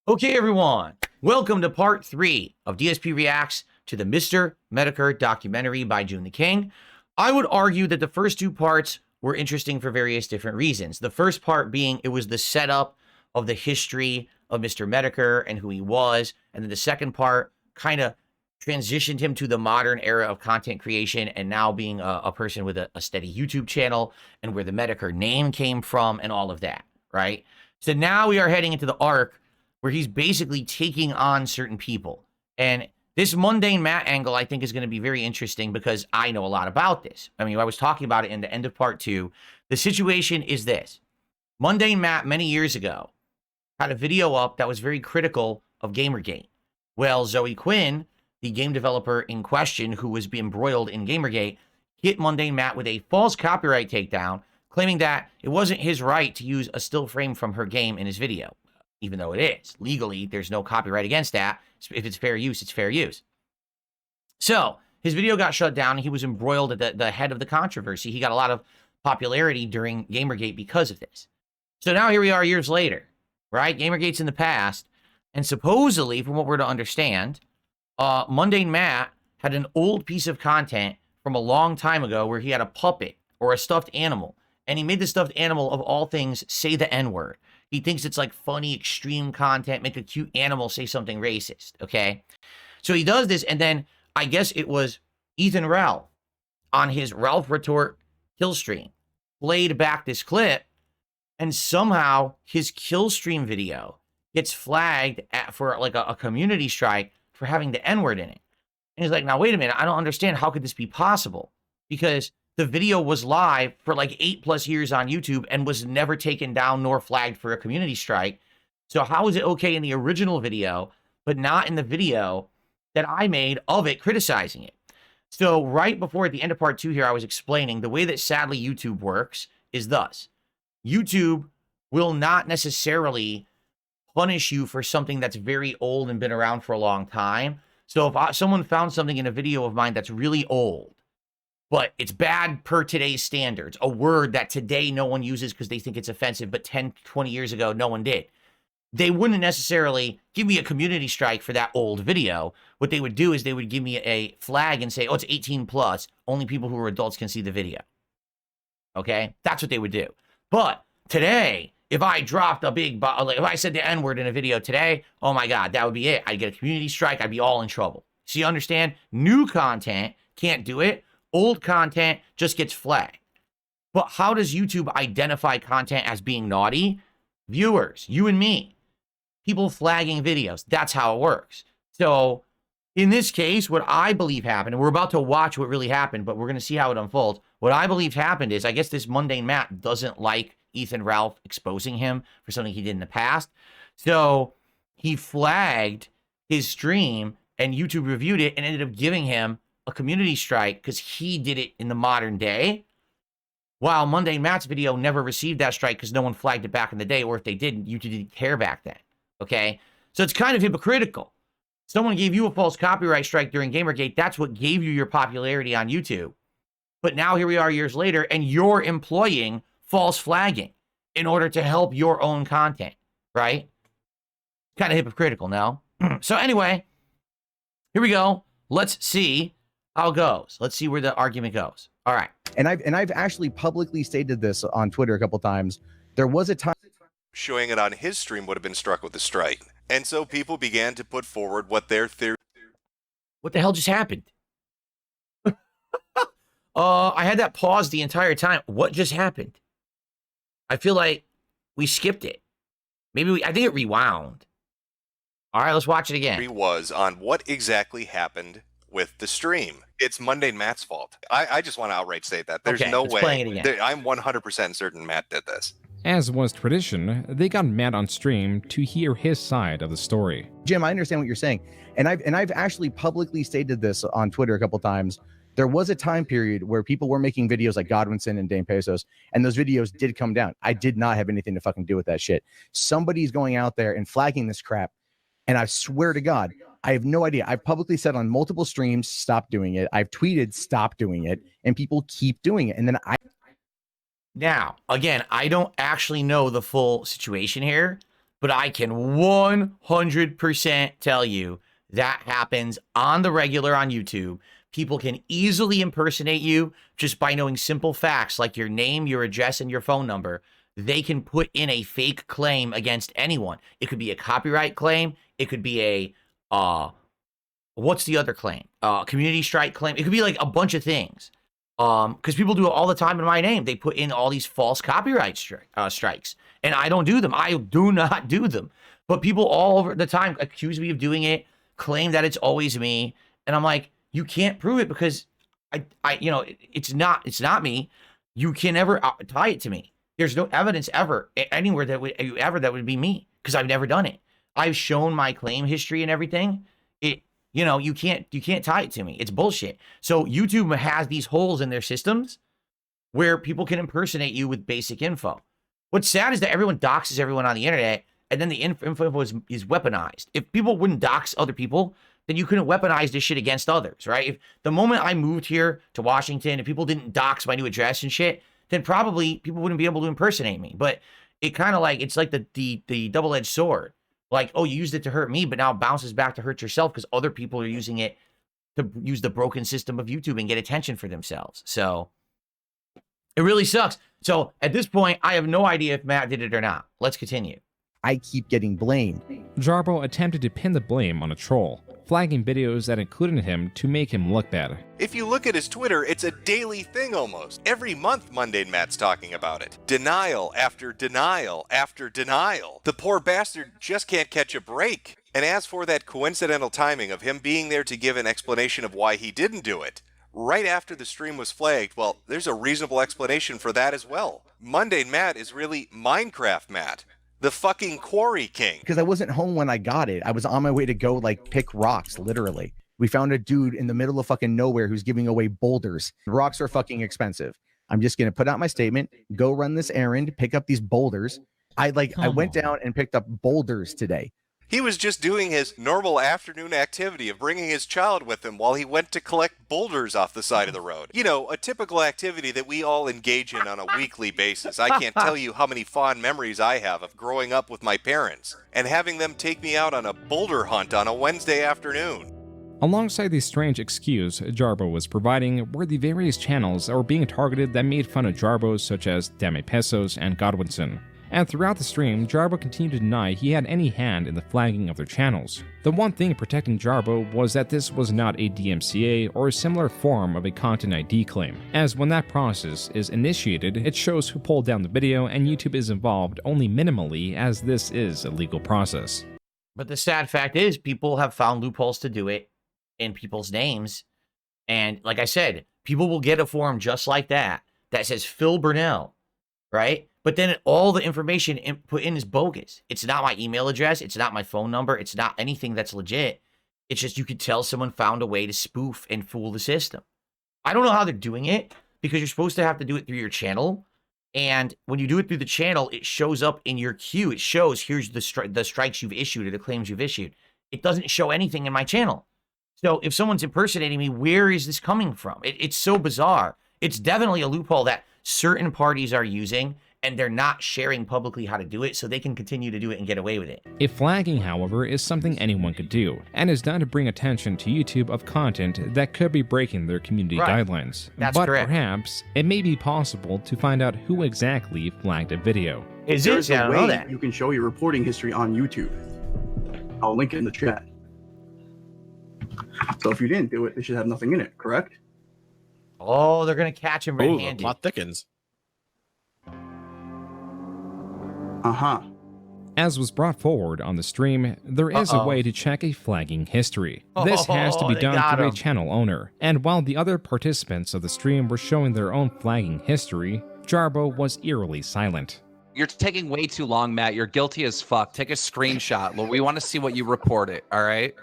Okay, everyone, welcome to part 3 of DSP Reacts to the Mr. Metokur documentary by June the King. I would argue that the first two parts were interesting for various different reasons. The first part being it was the setup of the history of Mr. Metokur and who he was, and then the second part kind of transitioned him to the modern era of content creation and now being a person with a steady YouTube channel and where the Metokur name came from and all of that, right? So now we are heading into the arc where he's basically taking on certain people. And this mundane Matt angle, I think, is going to be very interesting because I know a lot about this. I mean, I was talking about it in the end of part 2. The situation is this. Mundane Matt, many years ago, had a video up that was very critical of Gamergate. Well, Zoe Quinn, the game developer in question who was being embroiled in Gamergate, hit Mundane Matt with a false copyright takedown, claiming that it wasn't his right to use a still frame from her game in his video. Even though it is. Legally, there's no copyright against that. If it's fair use, it's fair use. So, his video got shut down, and he was embroiled at the head of the controversy. He got a lot of popularity during Gamergate because of this. So now here we are years later, right? Gamergate's in the past, and supposedly, from what we're to understand, Mundane Matt had an old piece of content from a long time ago where he had a puppet or a stuffed animal, and he made the stuffed animal, of all things, say the N-word. He thinks it's like funny, extreme content, make a cute animal say something racist, okay? So he does this, and then I guess it was Ethan Ralph on his Ralph Retort kill stream played back this clip, and somehow his kill stream video gets flagged for like a community strike for having the N-word in it. And he's like, now wait a minute, I don't understand. How could this be possible? Because the video was live for like 8+ years on YouTube and was never taken down nor flagged for a community strike. So how is it okay in the original video, but not in the video that I made of it criticizing it? So right before at the end of part 2 here, I was explaining the way that sadly YouTube works is thus. YouTube will not necessarily punish you for something that's very old and been around for a long time. So if someone found something in a video of mine that's really old, but it's bad per today's standards, a word that today no one uses because they think it's offensive, but 10, 20 years ago, no one did. They wouldn't necessarily give me a community strike for that old video. What they would do is they would give me a flag and say, oh, it's 18 plus. Only people who are adults can see the video. Okay? That's what they would do. But today, if I dropped a big, like if I said the N-word in a video today, oh my God, that would be it. I'd get a community strike. I'd be all in trouble. So you understand? New content can't do it. Old content just gets flagged. But how does YouTube identify content as being naughty? Viewers, you and me, people flagging videos. That's how it works. So in this case, what I believe happened, and we're about to watch what really happened, but we're going to see how it unfolds. What I believe happened is, I guess this Mundane Matt doesn't like Ethan Ralph exposing him for something he did in the past. So he flagged his stream and YouTube reviewed it and ended up giving him a community strike because he did it in the modern day, while Mundane Matt's video never received that strike because no one flagged it back in the day, or if they didn't, YouTube didn't care back then, okay? So it's kind of hypocritical. Someone gave you a false copyright strike during Gamergate. That's what gave you your popularity on YouTube. But now here we are years later, and you're employing false flagging in order to help your own content, right? Kind of hypocritical, no? So anyway, here we go. Let's see how it goes. Let's see where the argument goes. All right. And I've actually publicly stated this on Twitter a couple times. There was a time showing it on his stream would have been struck with a strike. And so people began to put forward what their theory. What the hell just happened? I had that paused the entire time. What just happened? I feel like we skipped it. Maybe I think it rewound. All right, let's watch it again. Was on what exactly happened with the stream. It's Mundane Matt's fault. I just want to outright state that. There's no way. I'm 100% certain Matt did this. As was tradition, they got Matt on stream to hear his side of the story. Jim, I understand what you're saying. And I've actually publicly stated this on Twitter a couple times. There was a time period where people were making videos like Godwinson and Dame Pesos, and those videos did come down. I did not have anything to fucking do with that shit. Somebody's going out there and flagging this crap. And I swear to God, I have no idea. I've publicly said on multiple streams, stop doing it. I've tweeted, stop doing it. And people keep doing it. And then Now, again, I don't actually know the full situation here, but I can 100% tell you that happens on the regular on YouTube. People can easily impersonate you just by knowing simple facts like your name, your address, and your phone number. They can put in a fake claim against anyone. It could be a copyright claim. It could be a, what's the other claim? Community strike claim. It could be like a bunch of things. Because people do it all the time in my name. They put in all these false copyright strikes, and I don't do them. I do not do them. But people all over the time accuse me of doing it, claim that it's always me, and I'm like, you can't prove it because it's not me. You can never tie it to me. There's no evidence ever anywhere that would be me because I've never done it. I've shown my claim history and everything. You can't tie it to me. It's bullshit. So YouTube has these holes in their systems where people can impersonate you with basic info. What's sad is that everyone doxes everyone on the internet, and then the info is weaponized. If people wouldn't dox other people, then you couldn't weaponize this shit against others, right? If the moment I moved here to Washington, if people didn't dox my new address and shit, then probably people wouldn't be able to impersonate me. But it kind of like, it's like the double-edged sword. Like, oh, you used it to hurt me, but now it bounces back to hurt yourself because other people are using it to use the broken system of YouTube and get attention for themselves. So it really sucks. So at this point, I have no idea if Matt did it or not. Let's continue. I keep getting blamed. Jarbo attempted to pin the blame on a troll, flagging videos that included him to make him look bad. If you look at his Twitter, it's a daily thing almost. Every month, Mundane Matt's talking about it. Denial after denial after denial. The poor bastard just can't catch a break. And as for that coincidental timing of him being there to give an explanation of why he didn't do it, right after the stream was flagged, well, there's a reasonable explanation for that as well. Mundane Matt is really Minecraft Matt. The fucking Quarry King. Because I wasn't home when I got it. I was on my way to go like pick rocks, literally. We found a dude in the middle of fucking nowhere who's giving away boulders. Rocks are fucking expensive. I'm just going to put out my statement, go run this errand, pick up these boulders. I went down and picked up boulders today. He was just doing his normal afternoon activity of bringing his child with him while he went to collect boulders off the side of the road. You know, a typical activity that we all engage in on a weekly basis. I can't tell you how many fond memories I have of growing up with my parents and having them take me out on a boulder hunt on a Wednesday afternoon. Alongside the strange excuse Jarbo was providing were the various channels that were being targeted that made fun of Jarbos such as Dame Pesos and Godwinson. And throughout the stream, Jarbo continued to deny he had any hand in the flagging of their channels. The one thing protecting Jarbo was that this was not a DMCA or a similar form of a Content ID claim, as when that process is initiated, it shows who pulled down the video and YouTube is involved only minimally as this is a legal process. But the sad fact is people have found loopholes to do it in people's names. And like I said, people will get a form just like that says Phil Burnell, right? But then all the information put in is bogus. It's not my email address. It's not my phone number. It's not anything that's legit. It's just you could tell someone found a way to spoof and fool the system. I don't know how they're doing it because you're supposed to have to do it through your channel. And when you do it through the channel, it shows up in your queue. It shows here's the strikes you've issued or the claims you've issued. It doesn't show anything in my channel. So if someone's impersonating me, where is this coming from? It's so bizarre. It's definitely a loophole that certain parties are using, and they're not sharing publicly how to do it so they can continue to do it and get away with it. If flagging, however, is something anyone could do, and is done to bring attention to YouTube of content that could be breaking their community guidelines. That's but correct. Perhaps it may be possible to find out who exactly flagged a video. There's a way you can show your reporting history on YouTube. I'll link it in the chat. So if you didn't do it, they should have nothing in it, correct? Oh, they're going to catch him red-handed. The plot thickens. Uh-huh. As was brought forward on the stream, there is a way to check a flagging history. This has to be done through a channel owner, and while the other participants of the stream were showing their own flagging history, Jarbo was eerily silent. You're taking way too long, Matt. You're guilty as fuck. Take a screenshot. We want to see what you reported, all right?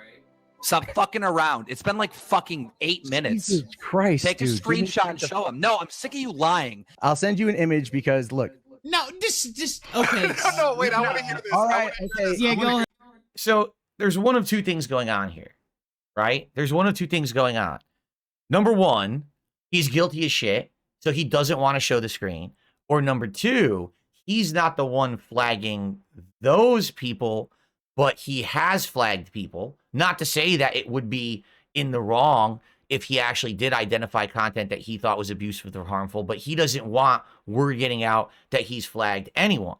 Stop fucking around. It's been like fucking 8 minutes. Jesus Christ, Take a screenshot and show him. No, I'm sick of you lying. I'll send you an image because, look. No, just okay. No, wait, I want to hear this. All right, okay. Yeah, go ahead. So there's one of two things going on here, right? There's one of two things going on. Number one, he's guilty as shit, so he doesn't want to show the screen. Or number two, he's not the one flagging those people, but he has flagged people. Not to say that it would be in the wrong if he actually did identify content that he thought was abusive or harmful, but he doesn't want word getting out that he's flagged anyone.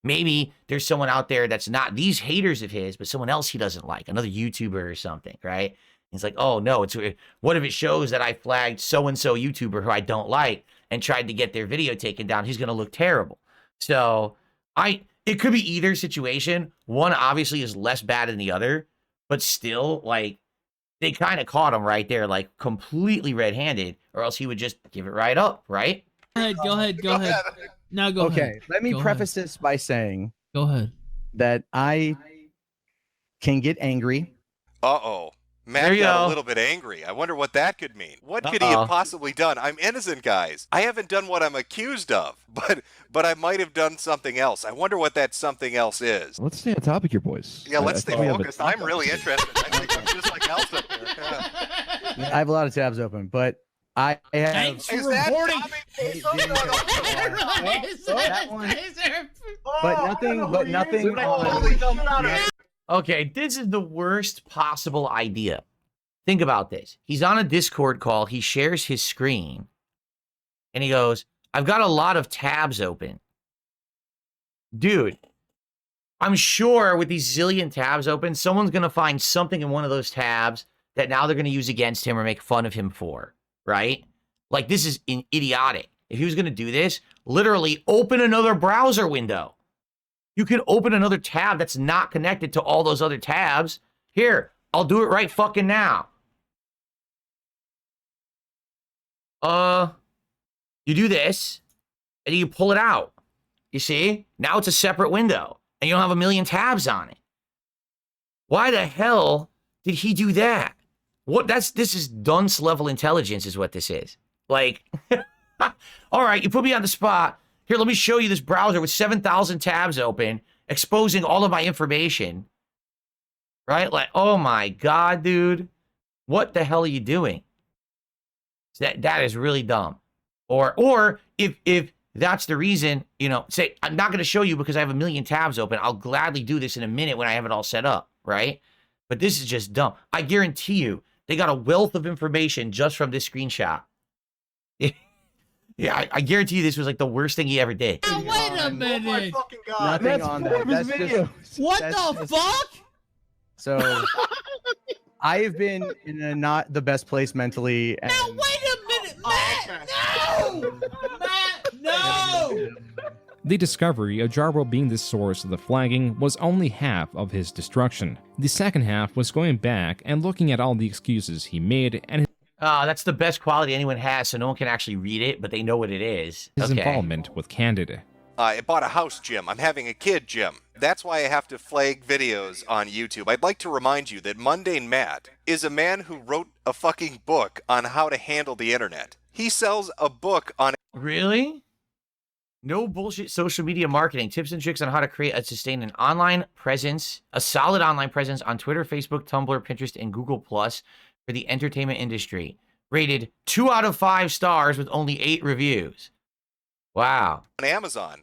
Maybe there's someone out there that's not these haters of his, but someone else he doesn't like, another YouTuber or something, right? He's like, oh no, what if it shows that I flagged so-and-so YouTuber who I don't like and tried to get their video taken down? He's going to look terrible. So it could be either situation. One obviously is less bad than the other, but still, like, they kind of caught him right there, like completely red-handed, or else he would just give it right up, right? Go ahead. Now go ahead. Okay, let me preface this by saying Go ahead. that I can get angry. Uh-oh. There Matt you got go. a little bit angry. I wonder what that could mean. What could he have possibly done? I'm innocent, guys. I haven't done what I'm accused of, but I might have done something else. I wonder what that something else is. Let's stay on topic here, boys. Yeah, let's stay I think we have focused. I'm really interested. I think I'm just like Elsa there. Yeah. I have a lot of tabs open, but I have. Thanks for Is that reporting. Tommy Peso? That one. But nothing on. Okay, this is the worst possible idea. Think about this. He's on a Discord call. He shares his screen. And he goes, I've got a lot of tabs open. Dude, I'm sure with these zillion tabs open, someone's going to find something in one of those tabs that now they're going to use against him or make fun of him for, right? Like, this is idiotic. If he was going to do this, literally open another browser window. You can open another tab that's not connected to all those other tabs. Here, I'll do it right fucking now. You do this, and you pull it out. You see? Now it's a separate window, and you don't have a million tabs on it. Why the hell did he do that? This is dunce level intelligence is what this is. Like, all right, you put me on the spot. Here, let me show you this browser with 7,000 tabs open, exposing all of my information. Right? Like, oh my God, dude. What the hell are you doing? That is really dumb. Or if that's the reason, say, I'm not going to show you because I have a million tabs open. I'll gladly do this in a minute when I have it all set up, right? But this is just dumb. I guarantee you, they got a wealth of information just from this screenshot. Yeah, I guarantee you this was like the worst thing he ever did. Now, wait a minute. Fucking God. Nothing on that. That's just, What that's the just- fuck? So I have been in a not the best place mentally. And Now, wait a minute, Matt. No! Matt, no! The discovery of Jarbo being the source of the flagging was only half of his destruction. The second half was going back and looking at all the excuses he made and That's the best quality anyone has, so no one can actually read it, but they know what it is. his Okay. involvement with Candid. I bought a house, Jim. I'm having a kid, Jim. That's why I have to flag videos on YouTube. I'd like to remind you that Mundane Matt is a man who wrote a fucking book on how to handle the internet. He sells a book on... Really? No bullshit social media marketing. Tips and tricks on how to create and sustain an online presence, a solid online presence on Twitter, Facebook, Tumblr, Pinterest, and Google Plus for the entertainment industry. Rated 2 out of 5 stars with only 8 reviews. Wow. Amazon.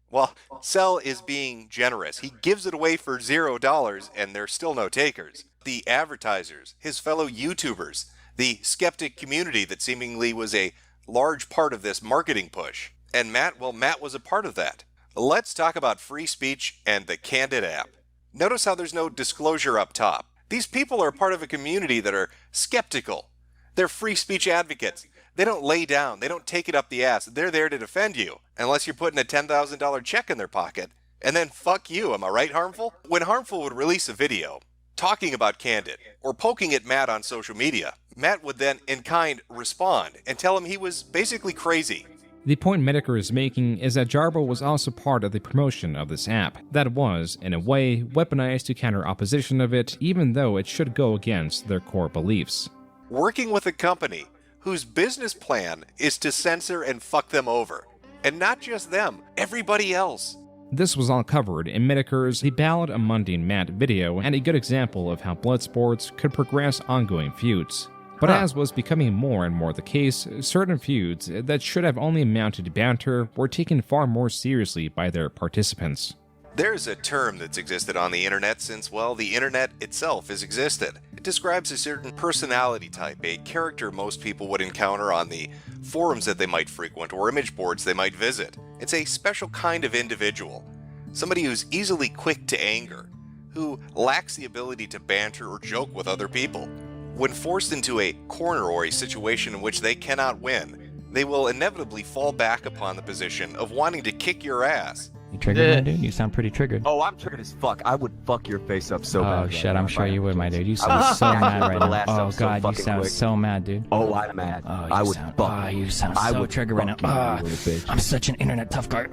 Well, Sell is being generous. He gives it away for $0 and there's still no takers. The advertisers, his fellow YouTubers, the skeptic community that seemingly was a large part of this marketing push. And Matt was a part of that. Let's talk about free speech and the Candid app. Notice how there's no disclosure up top. These people are part of a community that are skeptical. They're free speech advocates. They don't lay down. They don't take it up the ass. They're there to defend you, unless you're putting a $10,000 check in their pocket. And then fuck you, am I right, Harmful? When Harmful would release a video talking about Candid or poking at Matt on social media, Matt would then, in kind, respond and tell him he was basically crazy. The point Metokur is making is that Jarbo was also part of the promotion of this app, that was, in a way, weaponized to counter opposition of it, even though it should go against their core beliefs. Working with a company whose business plan is to censor and fuck them over. And not just them, everybody else. This was all covered in Metokur's The Ballad of Mundane Matt video, and a good example of how blood sports could progress ongoing feuds. But as was becoming more and more the case, certain feuds that should have only amounted to banter were taken far more seriously by their participants. There's a term that's existed on the internet since, well, the internet itself has existed. It describes a certain personality type, a character most people would encounter on the forums that they might frequent or image boards they might visit. It's a special kind of individual, somebody who's easily quick to anger, who lacks the ability to banter or joke with other people. When forced into a corner or a situation in which they cannot win, they will inevitably fall back upon the position of wanting to kick your ass. You triggered, my dude? You sound pretty triggered. Oh, I'm triggered as fuck. I would fuck your face up so bad. Oh, shit, I'm sure you would, my dude. You sound so mad right now. Oh, God, you sound so mad, dude. Oh, I'm mad. I would fuck. Oh, you sound so triggered right now. I'm such an internet tough guy.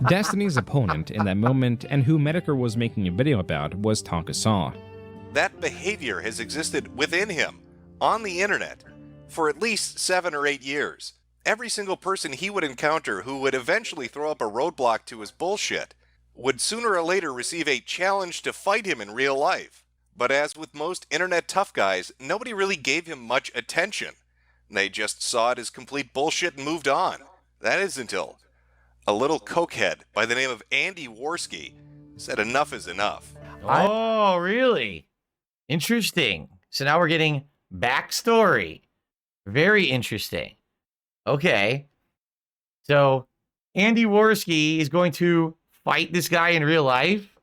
Destiny's opponent in that moment, and who Metokur was making a video about, was Tonka Saw. That behavior has existed within him, on the internet, for at least 7 or 8 years. Every single person he would encounter who would eventually throw up a roadblock to his bullshit would sooner or later receive a challenge to fight him in real life. But as with most internet tough guys, nobody really gave him much attention. They just saw it as complete bullshit and moved on. That is until a little cokehead by the name of Andy Worski said enough is enough. Oh, really? Interesting. So now we're getting backstory. Very interesting. Okay. So Andy Worski is going to fight this guy in real life.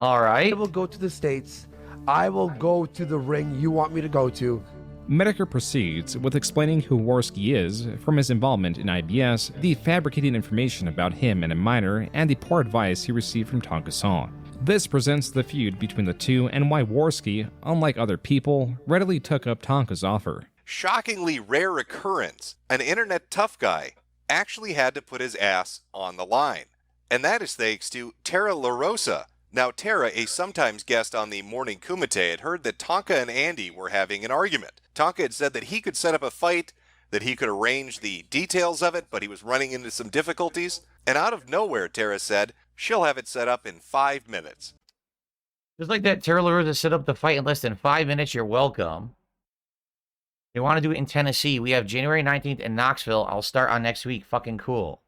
All right. I will go to the States. I will go to the ring you want me to go to. Metokur proceeds with explaining who Worski is from his involvement in IBS, the fabricated information about him and a minor, and the poor advice he received from Tonka Saw. This presents the feud between the two and why Worski, unlike other people, readily took up Tonka's offer. Shockingly rare occurrence, an internet tough guy actually had to put his ass on the line. And that is thanks to Tara LaRosa. Now Tara, a sometimes guest on the Morning Kumite, had heard that Tonka and Andy were having an argument. Tonka had said that he could set up a fight, that he could arrange the details of it, but he was running into some difficulties. And out of nowhere, Tara said, she'll have it set up in 5 minutes. Just like that, Tara LaRosa set up the fight in less than 5 minutes. You're welcome. They want to do it in Tennessee. We have January 19th in Knoxville. I'll start on next week. Fucking cool.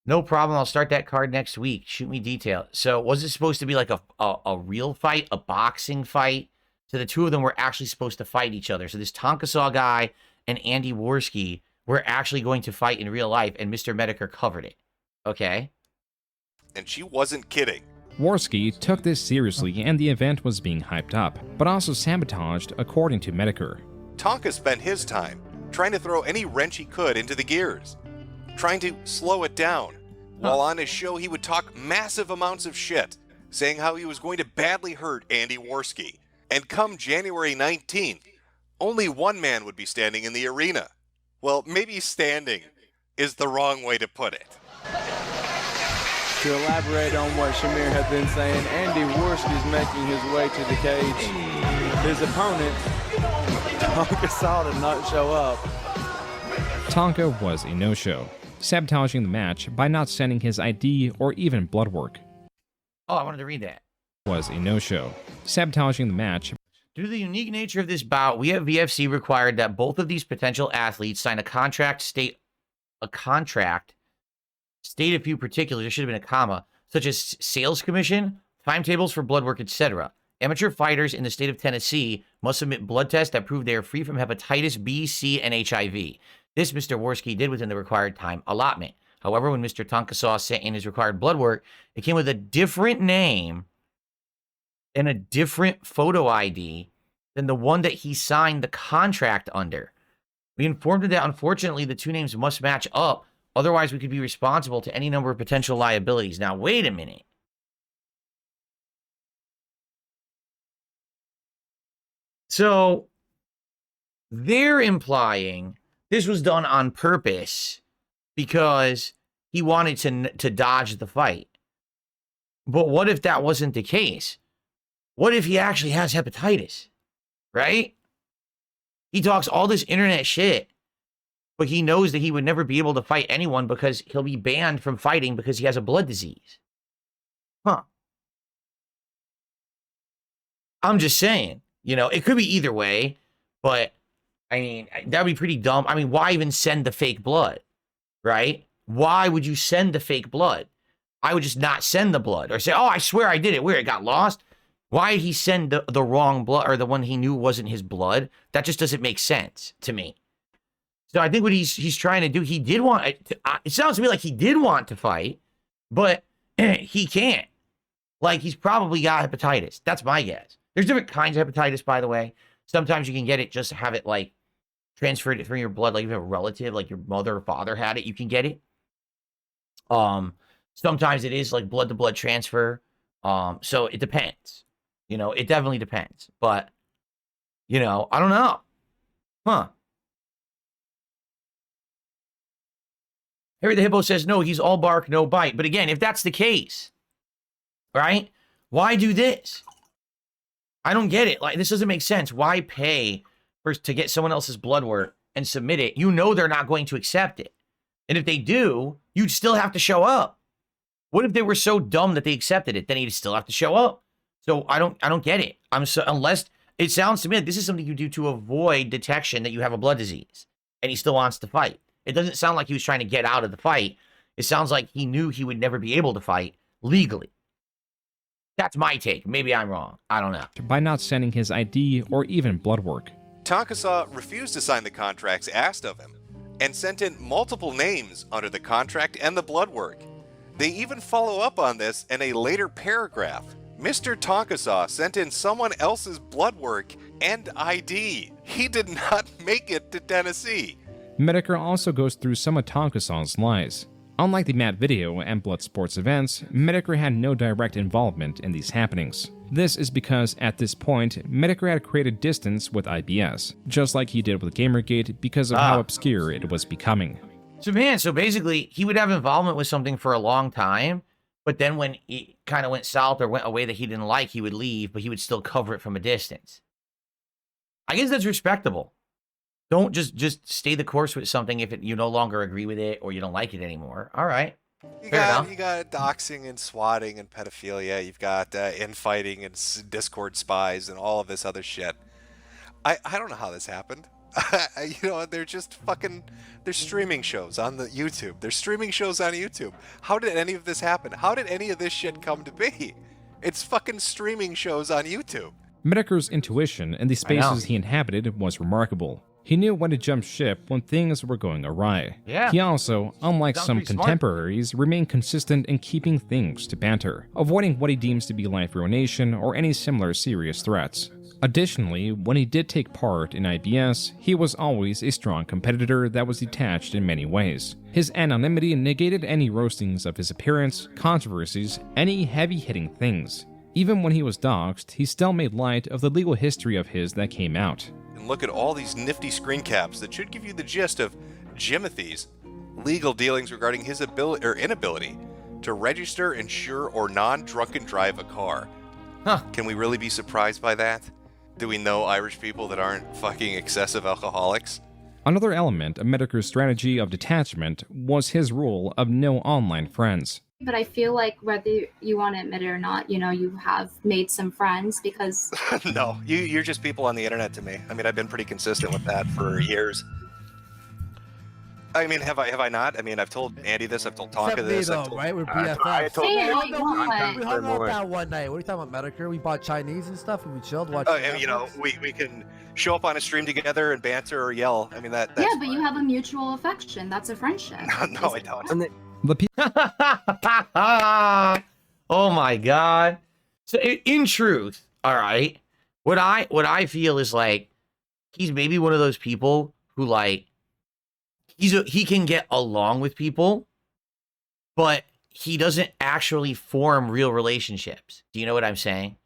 No problem. I'll start that card next week. Shoot me detail. So was it supposed to be like a real fight? A boxing fight? So the two of them were actually supposed to fight each other. So this Tonka Saw guy and Andy Worski were actually going to fight in real life, and Mr. Metokur covered it. Okay. And she wasn't kidding. Worski took this seriously and the event was being hyped up, but also sabotaged according to Metokur. Tonka spent his time trying to throw any wrench he could into the gears, trying to slow it down. While on his show, he would talk massive amounts of shit, saying how he was going to badly hurt Andy Worski. And come January 19th, only one man would be standing in the arena. Well, maybe standing is the wrong way to put it. To elaborate on what Shamir had been saying, Andy Worski is making his way to the cage. His opponent, Tonka Saw, did not show up. Tonka was a no-show, sabotaging the match by not sending his ID or even blood work. Oh, I wanted to read that. Was a no-show, sabotaging the match. Due to the unique nature of this bout, we at VFC required that both of these potential athletes sign a contract, state a few particulars, there should have been a comma, such as sales commission, timetables for blood work, etc. Amateur fighters in the state of Tennessee must submit blood tests that prove they are free from hepatitis B, C, and HIV. This Mr. Worski did within the required time allotment. However, when Mr. Tonka Saw sent in his required blood work, it came with a different name and a different photo ID than the one that he signed the contract under. We informed him that unfortunately the two names must match up, otherwise we could be responsible to any number of potential liabilities. Now, wait a minute. So, they're implying this was done on purpose because he wanted to dodge the fight. But what if that wasn't the case? What if he actually has hepatitis, right? He talks all this internet shit, but he knows that he would never be able to fight anyone because he'll be banned from fighting because he has a blood disease. Huh. I'm just saying. You know, it could be either way, but I mean, that'd be pretty dumb. I mean, why even send the fake blood, right? Why would you send the fake blood? I would just not send the blood or say, oh, I swear I did it. Where it got lost. Why did he send the wrong blood or the one he knew wasn't his blood? That just doesn't make sense to me. So I think what he's trying to do, he did want, it sounds to me like he did want to fight, but he can't. Like, he's probably got hepatitis. That's my guess. There's different kinds of hepatitis, by the way. Sometimes you can get it, just have it, like, transferred it from your blood, like if you have a relative, like your mother or father had it, you can get it. Sometimes it is, like, blood-to-blood transfer. So it depends. You know, it definitely depends. But, you know, I don't know. Huh. Harry the Hippo says, no, he's all bark, no bite. But again, if that's the case, right? Why do this? I don't get it. Like, this doesn't make sense. Why pay to get someone else's blood work and submit it? You know they're not going to accept it. And if they do, you'd still have to show up. What if they were so dumb that they accepted it? Then you'd still have to show up. So I don't get it. Unless it sounds to me like this is something you do to avoid detection that you have a blood disease, and he still wants to fight. It doesn't sound like he was trying to get out of the fight. It sounds like he knew he would never be able to fight legally. That's my take. Maybe I'm wrong. I don't know. By not sending his ID or even blood work. Tonkasaw refused to sign the contracts asked of him, and sent in multiple names under the contract and the blood work. They even follow up on this in a later paragraph. Mr. Tonkasaw sent in someone else's blood work and ID. He did not make it to Tennessee. Metokur also goes through some of Tonkasaw's lies. Unlike the Matt video and Blood Sports events, Metokur had no direct involvement in these happenings. This is because at this point, Metokur had created distance with IBS, just like he did with Gamergate because of how obscure it was becoming. So man, so basically he would have involvement with something for a long time, but then when it kind of went south or went a way that he didn't like, he would leave, but he would still cover it from a distance. I guess that's respectable. Don't just stay the course with something if you no longer agree with it or you don't like it anymore. All right. You got doxing and swatting and pedophilia. You've got infighting and Discord spies and all of this other shit. I don't know how this happened. You know, they're just fucking, they're streaming shows on the YouTube. They're streaming shows on YouTube. How did any of this happen? How did any of this shit come to be? It's fucking streaming shows on YouTube. Metokur's intuition in the spaces he inhabited was remarkable. He knew when to jump ship when things were going awry. Yeah. He also, unlike some contemporaries, remained consistent in keeping things to banter, avoiding what he deems to be life ruination or any similar serious threats. Additionally, when he did take part in IBS, he was always a strong competitor that was detached in many ways. His anonymity negated any roastings of his appearance, controversies, any heavy-hitting things. Even when he was doxxed, he still made light of the legal history of his that came out. And look at all these nifty screen caps that should give you the gist of Jimothy's legal dealings regarding his ability or inability to register, insure, or non-drunken drive a car. Huh. Can we really be surprised by that? Do we know Irish people that aren't fucking excessive alcoholics? Another element of Metokur's strategy of detachment was his rule of no online friends. But I feel like whether you want to admit it or not, you know, you have made some friends because... No, you're just people on the internet to me. I mean, I've been pretty consistent with that for years. I mean, have I not? I mean, I've told Andy this, I've told Tonka this. Though, right? We're BFFs. We hung out that one night. What are you talking about, Metokur? We bought Chinese and stuff and we chilled, watched you know, we can show up on a stream together and banter or yell. I mean, that's yeah, but you have a mutual affection. That's a friendship. No, I don't. Oh my god. So in truth, all right, what I feel is like he's maybe one of those people who like he can get along with people, but he doesn't actually form real relationships. Do you know what I'm saying?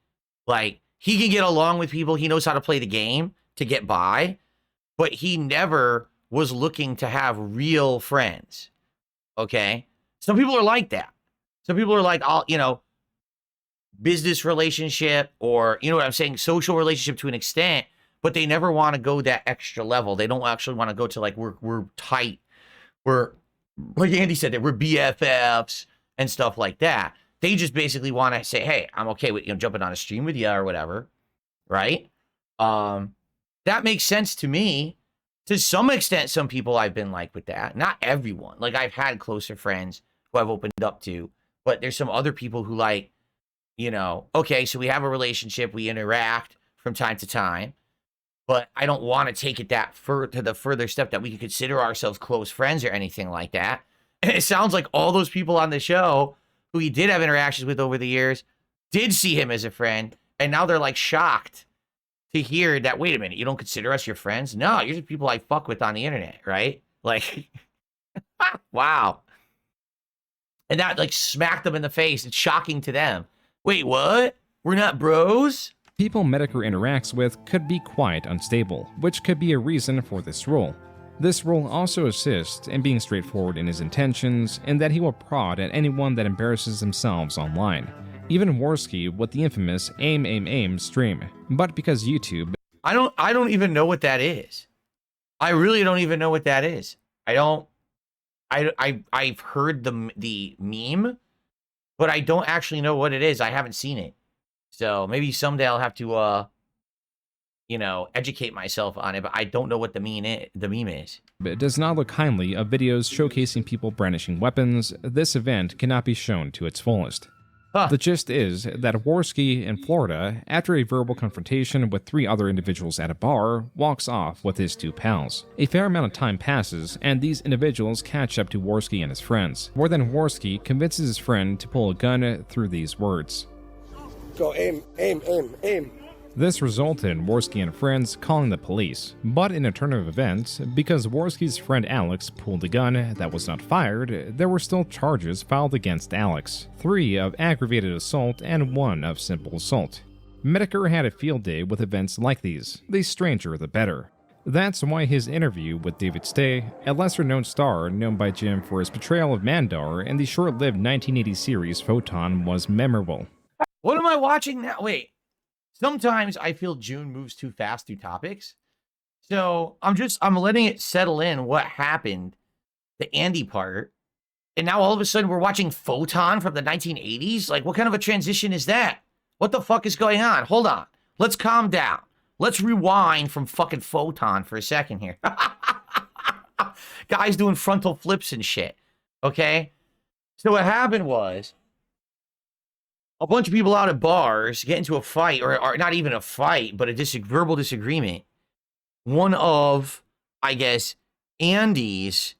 Like, he can get along with people, he knows how to play the game to get by, but he never was looking to have real friends. Okay? Some people are like that. Some people are like, you know, business relationship or, you know what I'm saying, social relationship to an extent, but they never want to go that extra level. They don't actually want to go to like, we're tight. We're, like Andy said, that we're BFFs and stuff like that. They just basically want to say, hey, I'm okay with, you know, jumping on a stream with you or whatever, right? That makes sense to me. To some extent, some people I've been like with that. Not everyone. Like, I've had closer friends who I've opened up to, but there's some other people who, like, you know, okay, so we have a relationship, we interact from time to time, but I don't want to take it that to the further step that we could consider ourselves close friends or anything like that. And it sounds like all those people on the show who he did have interactions with over the years did see him as a friend, and now they're like shocked to hear that, wait a minute, you don't consider us your friends? No, you're just people I fuck with on the internet, right? Like, wow. And that, like, smacked them in the face. It's shocking to them. Wait, what? We're not bros? People Metokur interacts with could be quite unstable, which could be a reason for this rule. This rule also assists in being straightforward in his intentions, in that he will prod at anyone that embarrasses themselves online. Even Worski with the infamous aim stream. But because YouTube... I don't even know what that is. I really don't even know what that is. I've heard the meme, but I don't actually know what it is. I haven't seen it. So maybe someday I'll have to you know, educate myself on it, but I don't know what the meme is. It does not look kindly of videos showcasing people brandishing weapons. This event cannot be shown to its fullest. The gist is that Worski in Florida, after a verbal confrontation with 3 other individuals at a bar, walks off with his 2 pals. A fair amount of time passes, and these individuals catch up to Worski and his friends. More than Worski convinces his friend to pull a gun through these words. Go aim. This resulted in Worski and friends calling the police, but in a turn of events, because Worski's friend Alex pulled a gun that was not fired, there were still charges filed against Alex, 3 of aggravated assault and 1 of simple assault. Metokur had a field day with events like these, the stranger the better. That's why his interview with David Stay, a lesser-known star known by Jim for his portrayal of Mandar in the short-lived 1980 series Photon, was memorable. What am I watching now? Wait. Sometimes I feel June moves too fast through topics. So I'm letting it settle in what happened, the Andy part. And now all of a sudden we're watching Photon from the 1980s? Like, what kind of a transition is that? What the fuck is going on? Hold on. Let's calm down. Let's rewind from fucking Photon for a second here. Guys doing frontal flips and shit. Okay? So what happened was, a bunch of people out at bars get into a fight, or not even a fight, but a verbal disagreement. One of, I guess, Andy's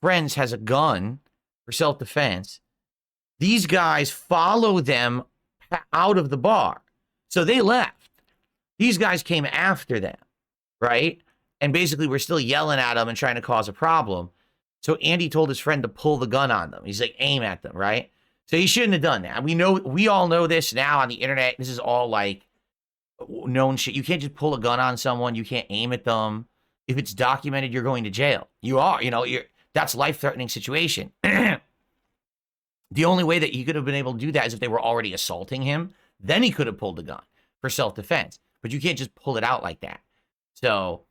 friends has a gun for self-defense. These guys follow them out of the bar. So they left. These guys came after them, right? And basically were still yelling at them and trying to cause a problem. So Andy told his friend to pull the gun on them. He's like, aim at them, right? So he shouldn't have done that. We all know this now on the internet. This is all like known shit. You can't just pull a gun on someone. You can't aim at them. If it's documented, you're going to jail. You are, that's life-threatening situation. The only way that he could have been able to do that is if they were already assaulting him. Then he could have pulled the gun for self-defense. But you can't just pull it out like that. So,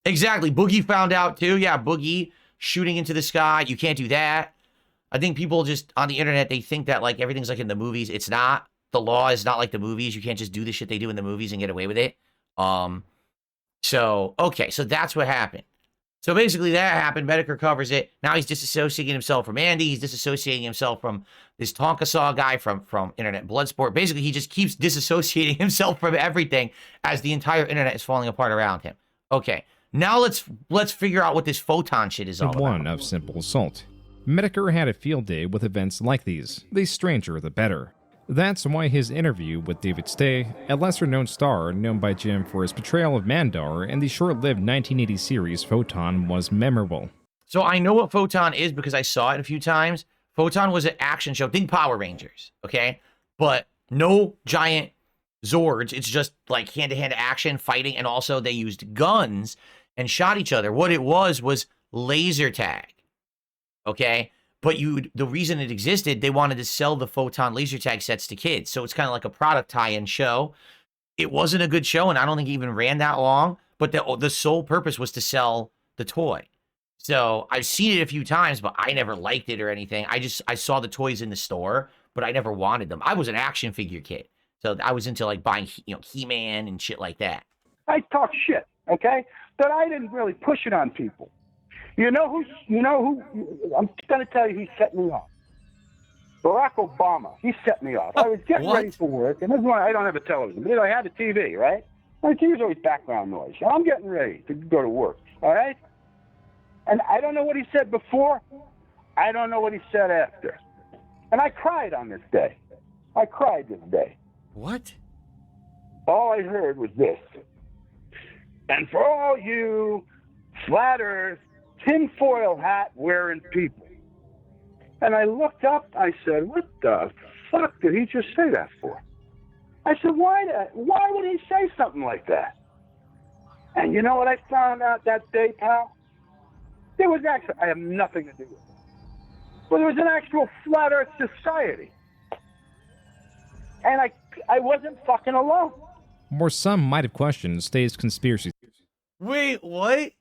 exactly. Boogie found out too. Yeah, Boogie shooting into the sky. You can't do that. I think people just on the internet, they think that like everything's like in the movies. It's not. The law is not like the movies. You can't just do the shit they do in the movies and get away with it. So that's what happened. So basically that happened. Metokur covers it. Now he's disassociating himself from Andy. He's disassociating himself from this Tonka Saw guy from Internet Bloodsport. Basically, he just keeps disassociating himself from everything as the entire internet is falling apart around him. Okay, now let's figure out what this Photon shit is all about. 1 of simple assault. Metokur had a field day with events like these, the stranger the better. That's why his interview with David Stay, a lesser-known star known by Jim for his portrayal of Mandar in the short-lived 1980 series Photon, was memorable. So I know what Photon is because I saw it a few times. Photon was an action show. Think Power Rangers, okay? But no giant Zords. It's just like hand-to-hand action, fighting, and also they used guns and shot each other. What it was laser tag, okay? But the reason it existed, they wanted to sell the Photon laser tag sets to kids. So it's kind of like a product tie-in show. It wasn't a good show, and I don't think it even ran that long. But the sole purpose was to sell the toy. So I've seen it a few times, but I never liked it or anything. I saw the toys in the store, but I never wanted them. I was an action figure kid. So I was into like buying, He-Man and shit like that. I talk shit, okay? But I didn't really push it on people. You know who, I'm going to tell you, he set me off. Barack Obama, he set me off. I was getting ready for work, and this is when I don't have a television, but I had a TV, right? My TV's always background noise. So I'm getting ready to go to work, all right? And I don't know what he said before. I don't know what he said after. And I cried on this day. I cried this day. What? All I heard was this. And for all you flat earth, tinfoil hat wearing people. And I looked up, I said, what the fuck did he just say that for? I said, why would he say something like that? And you know what I found out that day, pal? There was actually, I have nothing to do with it. But there was an actual flat earth society. And I wasn't fucking alone. Or some might have questioned Stay's conspiracy. Wait, what?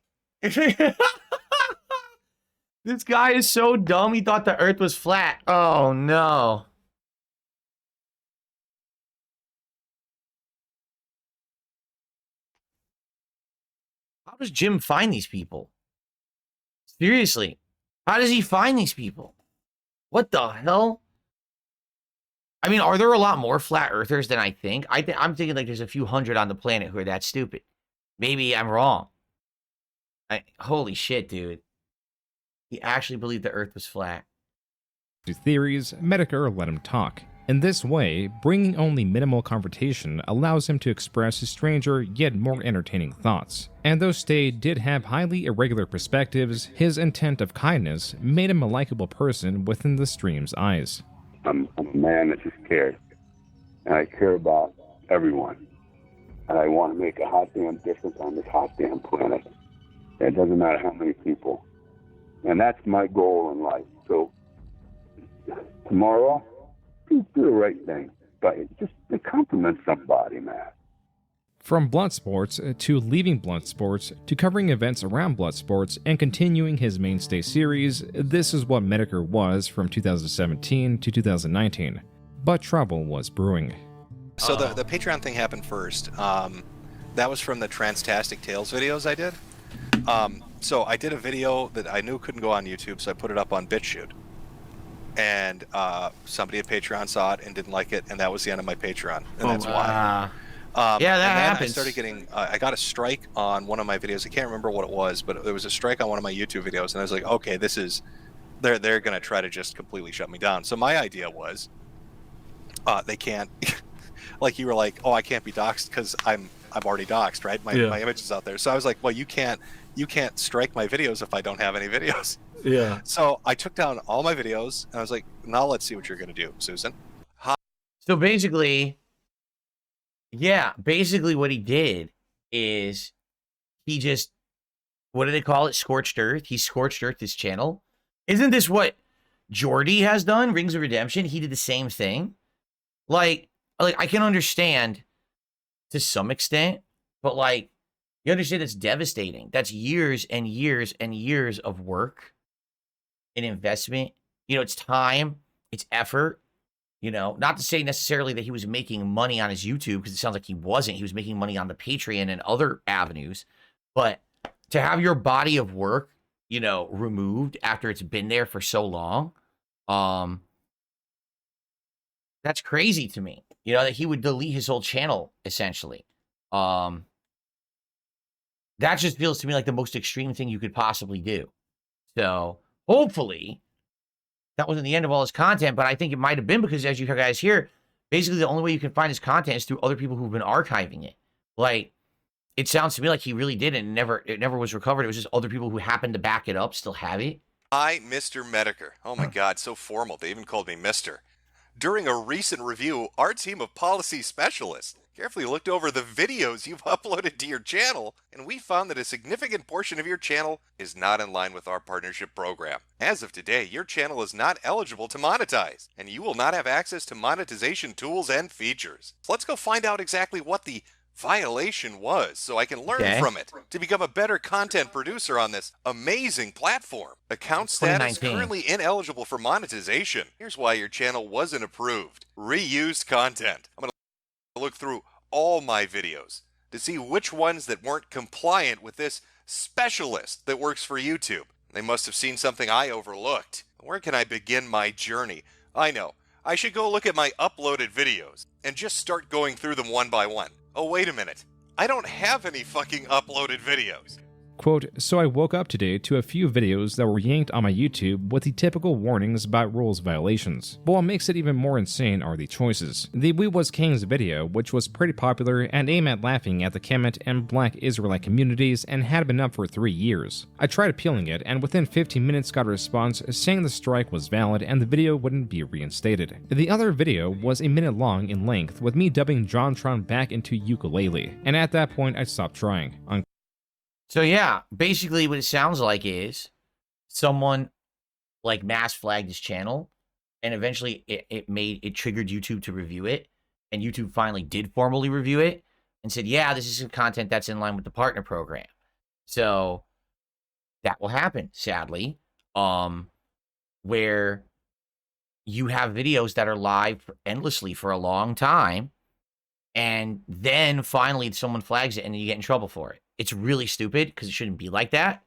This guy is so dumb, he thought the earth was flat. Oh, no. How does Jim find these people? Seriously, how does he find these people? What the hell? I mean, are there a lot more flat earthers than I think? I'm thinking like there's a few hundred on the planet who are that stupid. Maybe I'm wrong. Holy shit, dude. He actually believed the earth was flat. To theories, Metokur let him talk. In this way, bringing only minimal confrontation allows him to express his stranger yet more entertaining thoughts. And though Stay did have highly irregular perspectives, his intent of kindness made him a likable person within the stream's eyes. I'm a man that just cares. And I care about everyone. And I want to make a hot damn difference on this hot damn planet. And it doesn't matter how many people. And that's my goal in life. So tomorrow, do the right thing. But just compliment somebody, man. From Bloodsports to leaving Bloodsports to covering events around Bloodsports and continuing his mainstay series, this is what Metokur was from 2017 to 2019. But trouble was brewing. So the Patreon thing happened first. That was from the Transtastic Tales videos I did. So I did a video that I knew couldn't go on YouTube, so I put it up on BitChute. And somebody at Patreon saw it and didn't like it, and that was the end of my Patreon. And that's why. Yeah, that and then happens. I started getting, I got a strike on one of my videos. I can't remember what it was, but there was a strike on one of my YouTube videos, and I was like, okay, this is, they're going to try to just completely shut me down. So my idea was, they can't, like you were like, oh, I can't be doxxed because I'm already doxxed, right? My image is out there. So I was like, well, you can't strike my videos if I don't have any videos. Yeah. So I took down all my videos, and I was like, now let's see what you're going to do, Susan. So basically, basically what he did is he just, what do they call it? Scorched earth. He scorched earth his channel. Isn't this what Jordy has done? Rings of Redemption. He did the same thing. Like I can understand to some extent, but like, you understand it's devastating. That's years and years and years of work and investment. It's time, it's effort. Not to say necessarily that he was making money on his YouTube, because it sounds like he wasn't. He was making money on the Patreon and other avenues. But to have your body of work, removed after it's been there for so long, that's crazy to me. That he would delete his whole channel, essentially. That just feels to me like the most extreme thing you could possibly do. So, hopefully, that wasn't the end of all his content, but I think it might have been because, as you guys hear, basically the only way you can find his content is through other people who've been archiving it. Like, it sounds to me like he really did, and it never was recovered. It was just other people who happened to back it up still have it. I, Mr. Metokur. Oh my God, so formal. They even called me Mr. During a recent review, our team of policy specialists carefully looked over the videos you've uploaded to your channel, and we found that a significant portion of your channel is not in line with our partnership program. As of today, your channel is not eligible to monetize, and you will not have access to monetization tools and features. So let's go find out exactly what the violation was so I can learn from it to become a better content producer on this amazing platform. Account status currently ineligible for monetization. Here's why your channel wasn't approved. Reused content. I'm gonna look through all my videos to see which ones that weren't compliant with this specialist that works for YouTube. They must have seen something I overlooked. Where can I begin my journey? I know. I should go look at my uploaded videos and just start going through them one by one. Oh, wait a minute. I don't have any fucking uploaded videos. Quote, so I woke up today to a few videos that were yanked on my YouTube with the typical warnings about rules violations. But what makes it even more insane are the choices. The We Was Kings video, which was pretty popular and aimed at laughing at the Kemet and Black Israelite communities and had been up for 3 years. I tried appealing it and within 15 minutes got a response saying the strike was valid and the video wouldn't be reinstated. The other video was a minute long in length with me dubbing JonTron back into ukulele, and at that point I stopped trying. So yeah, basically what it sounds like is someone like mass flagged his channel, and eventually it triggered YouTube to review it, and YouTube finally did formally review it and said, yeah, this is some content that's in line with the partner program. So that will happen, sadly, where you have videos that are live endlessly for a long time, and then finally someone flags it and you get in trouble for it. It's really stupid because it shouldn't be like that.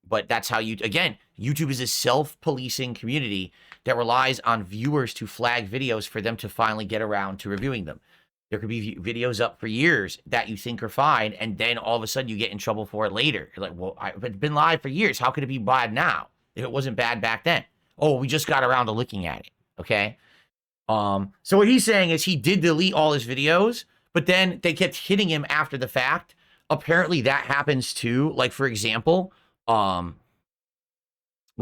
But that's how again, YouTube is a self-policing community that relies on viewers to flag videos for them to finally get around to reviewing them. There could be videos up for years that you think are fine, and then all of a sudden you get in trouble for it later. You're like, well, it's been live for years. How could it be bad now if it wasn't bad back then? Oh, we just got around to looking at it, okay? So what he's saying is he did delete all his videos, but then they kept hitting him after the fact. Apparently that happens too. Like, for example, what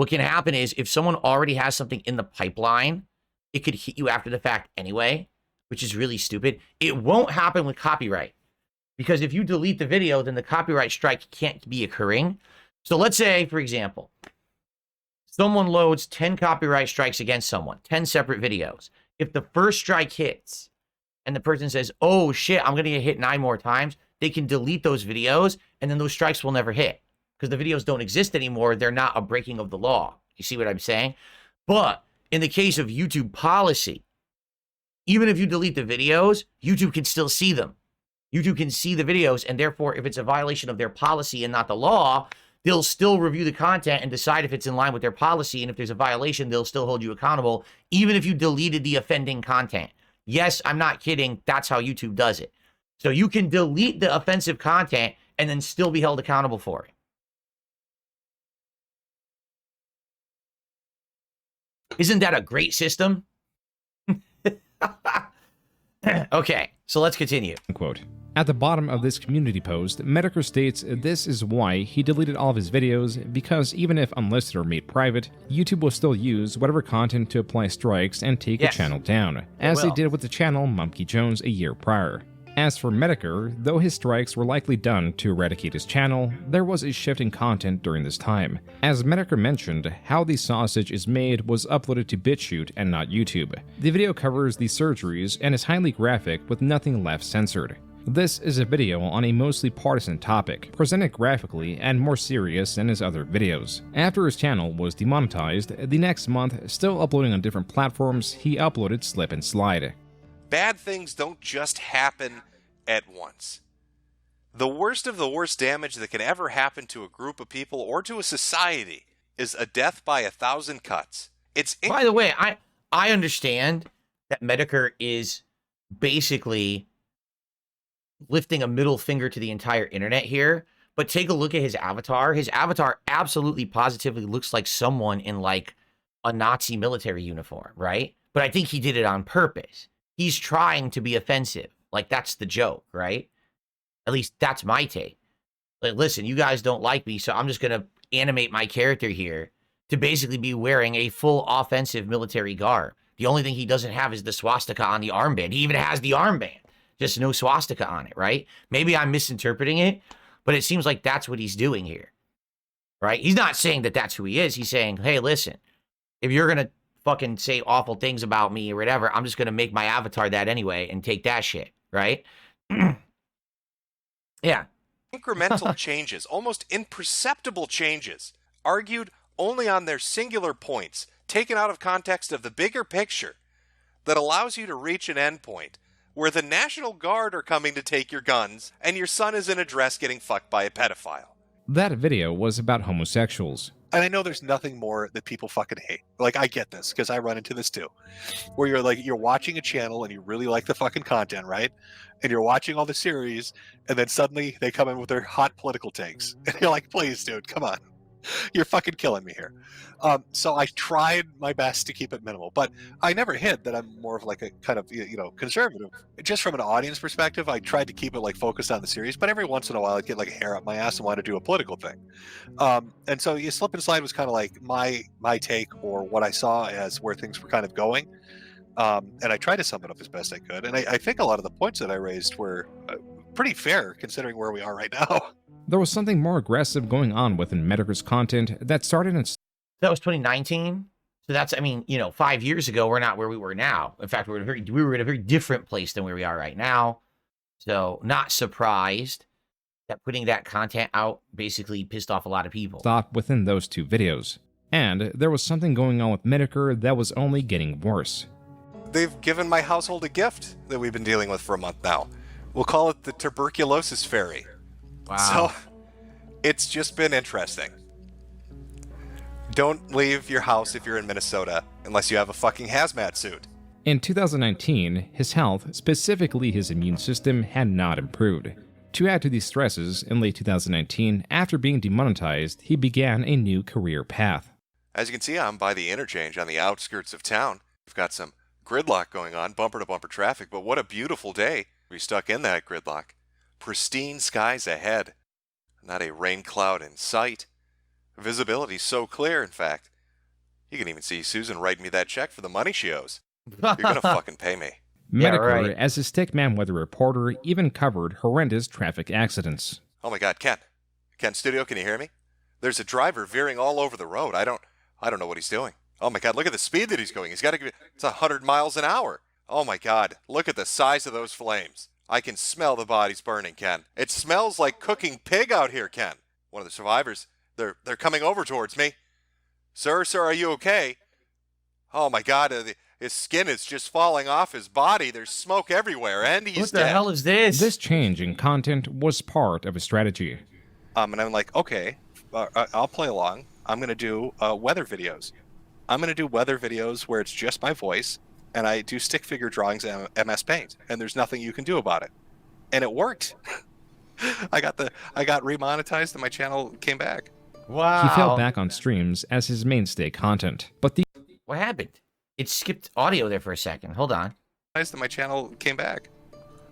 can happen is if someone already has something in the pipeline, it could hit you after the fact anyway, which is really stupid. It won't happen with copyright, because if you delete the video, then the copyright strike can't be occurring. So let's say, for example, someone loads 10 copyright strikes against someone, 10 separate videos. If the first strike hits and the person says, oh shit, I'm going to get hit 9 more times, they can delete those videos, and then those strikes will never hit because the videos don't exist anymore. They're not a breaking of the law. You see what I'm saying? But in the case of YouTube policy, even if you delete the videos, YouTube can still see them. YouTube can see the videos, and therefore, if it's a violation of their policy and not the law, they'll still review the content and decide if it's in line with their policy, and if there's a violation, they'll still hold you accountable, even if you deleted the offending content. Yes, I'm not kidding. That's how YouTube does it. So you can delete the offensive content and then still be held accountable for it. Isn't that a great system? Okay, so let's continue. Quote. At the bottom of this community post, Metokur states this is why he deleted all of his videos, because even if unlisted or made private, YouTube will still use whatever content to apply strikes and take the channel down, as they did with the channel Mumkey Jones a year prior. As for Metokur, though his strikes were likely done to eradicate his channel, there was a shift in content during this time. As Metokur mentioned, How the Sausage is Made was uploaded to BitChute and not YouTube. The video covers the surgeries and is highly graphic with nothing left censored. This is a video on a mostly partisan topic, presented graphically and more serious than his other videos. After his channel was demonetized, the next month, still uploading on different platforms, he uploaded Slip and Slide. Bad things don't just happen at once. The worst of the worst damage that can ever happen to a group of people or to a society is a death by 1,000 cuts. By the way, I understand that Metokur is basically lifting a middle finger to the entire internet here, but take a look at his avatar. His avatar absolutely positively looks like someone in like a Nazi military uniform, right? But I think he did it on purpose. He's trying to be offensive. Like, that's the joke, right? At least that's my take. Like, listen, you guys don't like me, so I'm just going to animate my character here to basically be wearing a full offensive military garb. The only thing he doesn't have is the swastika on the armband. He even has the armband, just no swastika on it, right? Maybe I'm misinterpreting it, but it seems like that's what he's doing here, right? He's not saying that that's who he is. He's saying, hey, listen, if you're going to fucking say awful things about me or whatever, I'm just going to make my avatar that anyway and take that shit, right? Yeah. Incremental changes, almost imperceptible changes, argued only on their singular points, taken out of context of the bigger picture, that allows you to reach an endpoint where the National Guard are coming to take your guns, and your son is in a dress getting fucked by a pedophile. That video was about homosexuals. And I know there's nothing more that people fucking hate. Like, I get this, because I run into this too. Where you're watching a channel and you really like the fucking content, right? And you're watching all the series, and then suddenly they come in with their hot political takes. And you're like, please, dude, come on. You're fucking killing me here. So I tried my best to keep it minimal, but I never hid that I'm more of like a kind of, conservative. Just from an audience perspective, I tried to keep it like focused on the series, but every once in a while I'd get like a hair up my ass and want to do a political thing. And so Slip and Slide was kind of like my take, or what I saw as where things were kind of going. And I tried to sum it up as best I could. And I think a lot of the points that I raised were pretty fair considering where we are right now. There was something more aggressive going on within Metokur's content that started in... That was 2019. So that's, 5 years ago, we're not where we were now. In fact, we were in a very different place than where we are right now. So not surprised that putting that content out basically pissed off a lot of people. Stop within those two videos. And there was something going on with Metokur that was only getting worse. They've given my household a gift that we've been dealing with for a month now. We'll call it the tuberculosis fairy. Wow. So it's just been interesting. Don't leave your house if you're in Minnesota unless you have a fucking hazmat suit. In 2019, his health, specifically his immune system, had not improved. To add to these stresses, in late 2019, after being demonetized, he began a new career path. As you can see, I'm by the interchange on the outskirts of town. We've got some gridlock going on, bumper-to-bumper traffic, but what a beautiful day. We stuck in that gridlock. Pristine skies ahead. Not a rain cloud in sight. Visibility so clear, in fact. You can even see Susan writing me that check for the money she owes. You're gonna fucking pay me. Metokur, as a stickman weather reporter, even covered horrendous traffic accidents. Oh my god, Ken. Ken Studio, can you hear me? There's a driver veering all over the road. I don't know what he's doing. Oh my god, look at the speed that he's going. He's got to give it's 100 miles an hour. Oh my god, look at the size of those flames. I can smell the bodies burning, Ken. It smells like cooking pig out here, Ken. One of the survivors, they're coming over towards me. Sir, are you okay? Oh my god, his skin is just falling off his body. There's smoke everywhere, and he's dead. What the hell is this? This change in content was part of a strategy. And I'm like, okay, I'll play along. I'm going to do weather videos. I'm going to do weather videos where it's just my voice, and I do stick figure drawings in MS Paint, and there's nothing you can do about it. And it worked. I got remonetized, and my channel came back. Wow. He fell back on streams as his mainstay content, but the... What happened? It skipped audio there for a second. Hold on. My channel came back.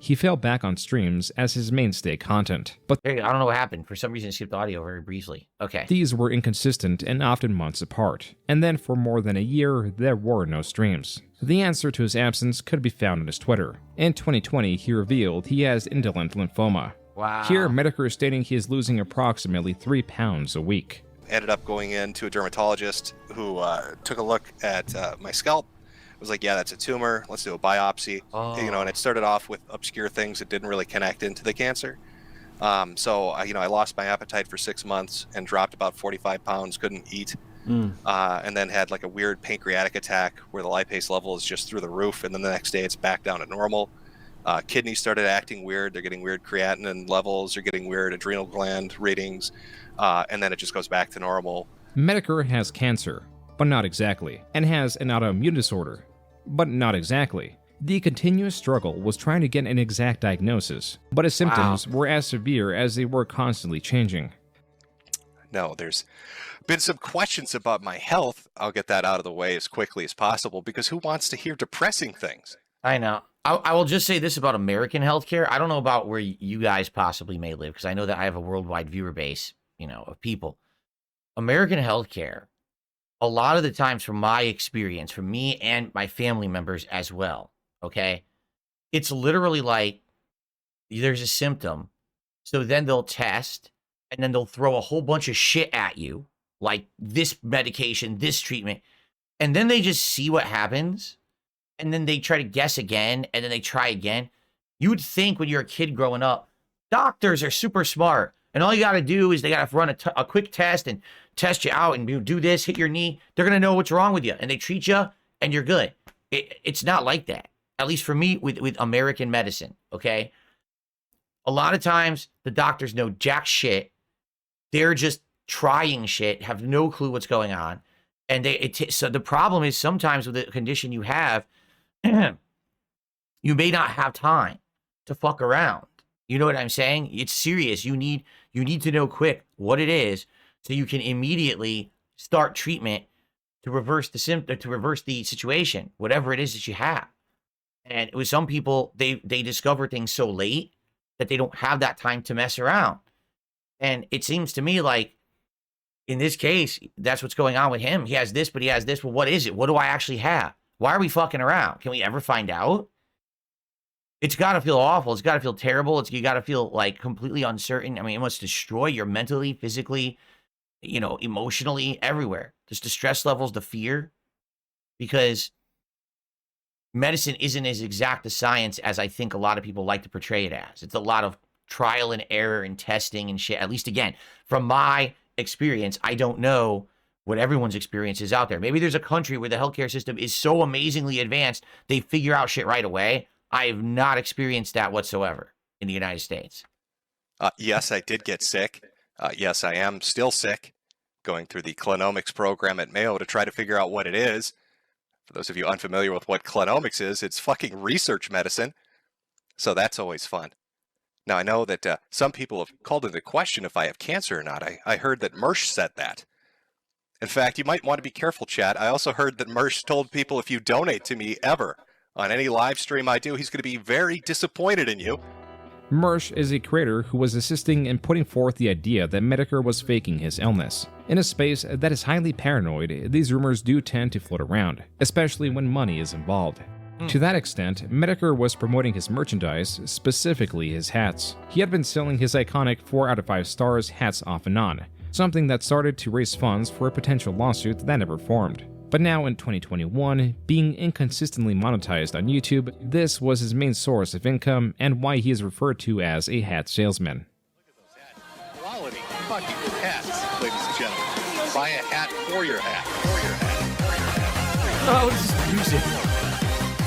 He fell back on streams as his mainstay content, but I don't know what happened. For some reason, it skipped audio very briefly. Okay. These were inconsistent and often months apart, and then for more than a year, there were no streams. The answer to his absence could be found on his Twitter. In 2020, he revealed he has indolent lymphoma. Wow. Here, Metokur is stating he is losing approximately 3 pounds a week. Ended up going into a dermatologist who took a look at my scalp. Was like, yeah, that's a tumor. Let's do a biopsy. Oh. And it started off with obscure things that didn't really connect into the cancer. So I lost my appetite for 6 months and dropped about 45 pounds. Couldn't eat, and then had like a weird pancreatic attack where the lipase level is just through the roof, and then the next day it's back down to normal. Kidneys started acting weird. They're getting weird creatinine levels. They're getting weird adrenal gland readings, and then it just goes back to normal. Metokur has cancer, but not exactly, and has an autoimmune disorder, but not exactly. The continuous struggle was trying to get an exact diagnosis, but his symptoms were as severe as they were constantly changing. No, there's been some questions about my health. I'll get that out of the way as quickly as possible, because who wants to hear depressing things? I know. I will just say this about American healthcare. I don't know about where you guys possibly may live, because I know that I have a worldwide viewer base, of people. American healthcare, a lot of the times, from my experience, from me and my family members as well, okay, it's literally like there's a symptom, so then they'll test, and then they'll throw a whole bunch of shit at you, like this medication, this treatment, and then they just see what happens, and then they try to guess again, and then they try again. You would think when you're a kid growing up, doctors are super smart, and all you got to do is they got to run a quick test and test you out and do this, hit your knee. They're going to know what's wrong with you, and they treat you, and you're good. It's not like that. at least for me, with American medicine, okay? A lot of times the doctors know jack shit. They're just trying shit, have no clue what's going on. And so the problem is sometimes with the condition you have, you may not have time to fuck around. You know what I'm saying? It's serious. You need to know quick what it is so you can immediately start treatment to reverse the symptom, to reverse the situation, whatever it is that you have. And with some people, they discover things so late that they don't have that time to mess around. And it seems to me like in this case, that's what's going on with him. He has this, but he has this. Well, what is it? What do I actually have? Why are we fucking around? Can we ever find out? It's got to feel awful. It's got to feel terrible. You got to feel like completely uncertain. I mean, it must destroy you mentally, physically, you know, emotionally, everywhere. Just the stress levels, the fear, because medicine isn't as exact a science as I think a lot of people like to portray it as. It's a lot of trial and error and testing and shit. At least, again, from my experience, I don't know what everyone's experience is out there. Maybe there's a country where the healthcare system is so amazingly advanced, they figure out shit right away. I have not experienced that whatsoever in the United States. Yes, I did get sick. Yes, I am still sick, going through the clinomics program at Mayo to try to figure out what it is. For those of you unfamiliar with what clinomics is, it's fucking research medicine. So that's always fun. Now, I know that some people have called into question if I have cancer or not. I heard that Mersh said that. In fact, you might want to be careful, chat. I also heard that Mersh told people if you donate to me ever on any live stream I do, he's going to be very disappointed in you. Mersh is a creator who was assisting in putting forth the idea that Metokur was faking his illness. In a space that is highly paranoid, these rumors do tend to float around, especially when money is involved. To that extent, Metokur was promoting his merchandise, specifically his hats. He had been selling his iconic 4 out of 5 stars hats off and on, something that started to raise funds for a potential lawsuit that never formed. But now in 2021, being inconsistently monetized on YouTube, this was his main source of income and why he is referred to as a hat salesman. Quality fucking hats, ladies and gentlemen. Buy a hat for your hat. Oh, this is music.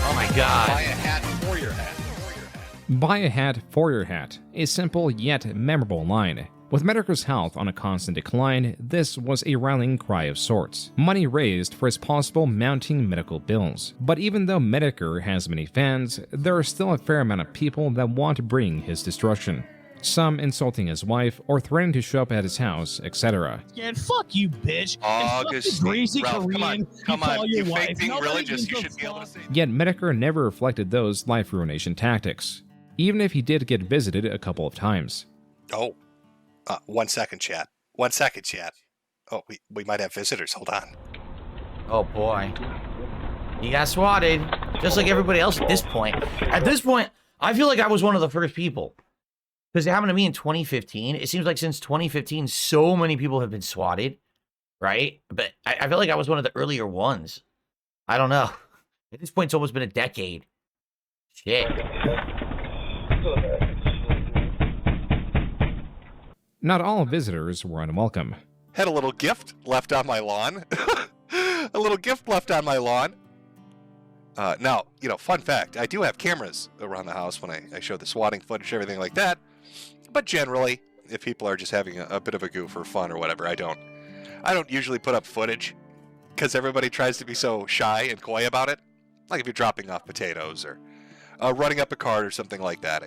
Oh my God. Buy a hat for your hat. Buy a hat for your hat. A simple yet memorable line. With Metokur's health on a constant decline, this was a rallying cry of sorts. Money raised for his possible mounting medical bills. But even though Metokur has many fans, there are still a fair amount of people that want to bring his destruction. Some insulting his wife or threatening to show up at his house, etc. Yeah, fuck you, bitch. Augustine, greasy Ralph, Korean. come on. You wife. fake being Nobody religious, you gives a should be able to say Yet Metokur never reflected those life ruination tactics, even if he did get visited a couple of times. Oh, 1 second, chat. 1 second, chat. Oh, we might have visitors. Hold on. Oh boy. He got swatted, just like everybody else at this point. At this point, I feel like I was one of the first people. Because it happened to me in 2015. It seems like since 2015, so many people have been swatted, right? But I feel like I was one of the earlier ones. I don't know. At this point, it's almost been a decade. Shit. Not all visitors were unwelcome. Had a little gift left on my lawn. A little gift left on my lawn. Now, you know, fun fact, I do have cameras around the house when I show the swatting footage, everything like that. But generally, if people are just having a bit of a goof or fun or whatever, I don't usually put up footage because everybody tries to be so shy and coy about it. Like if you're dropping off potatoes or running up a cart or something like that,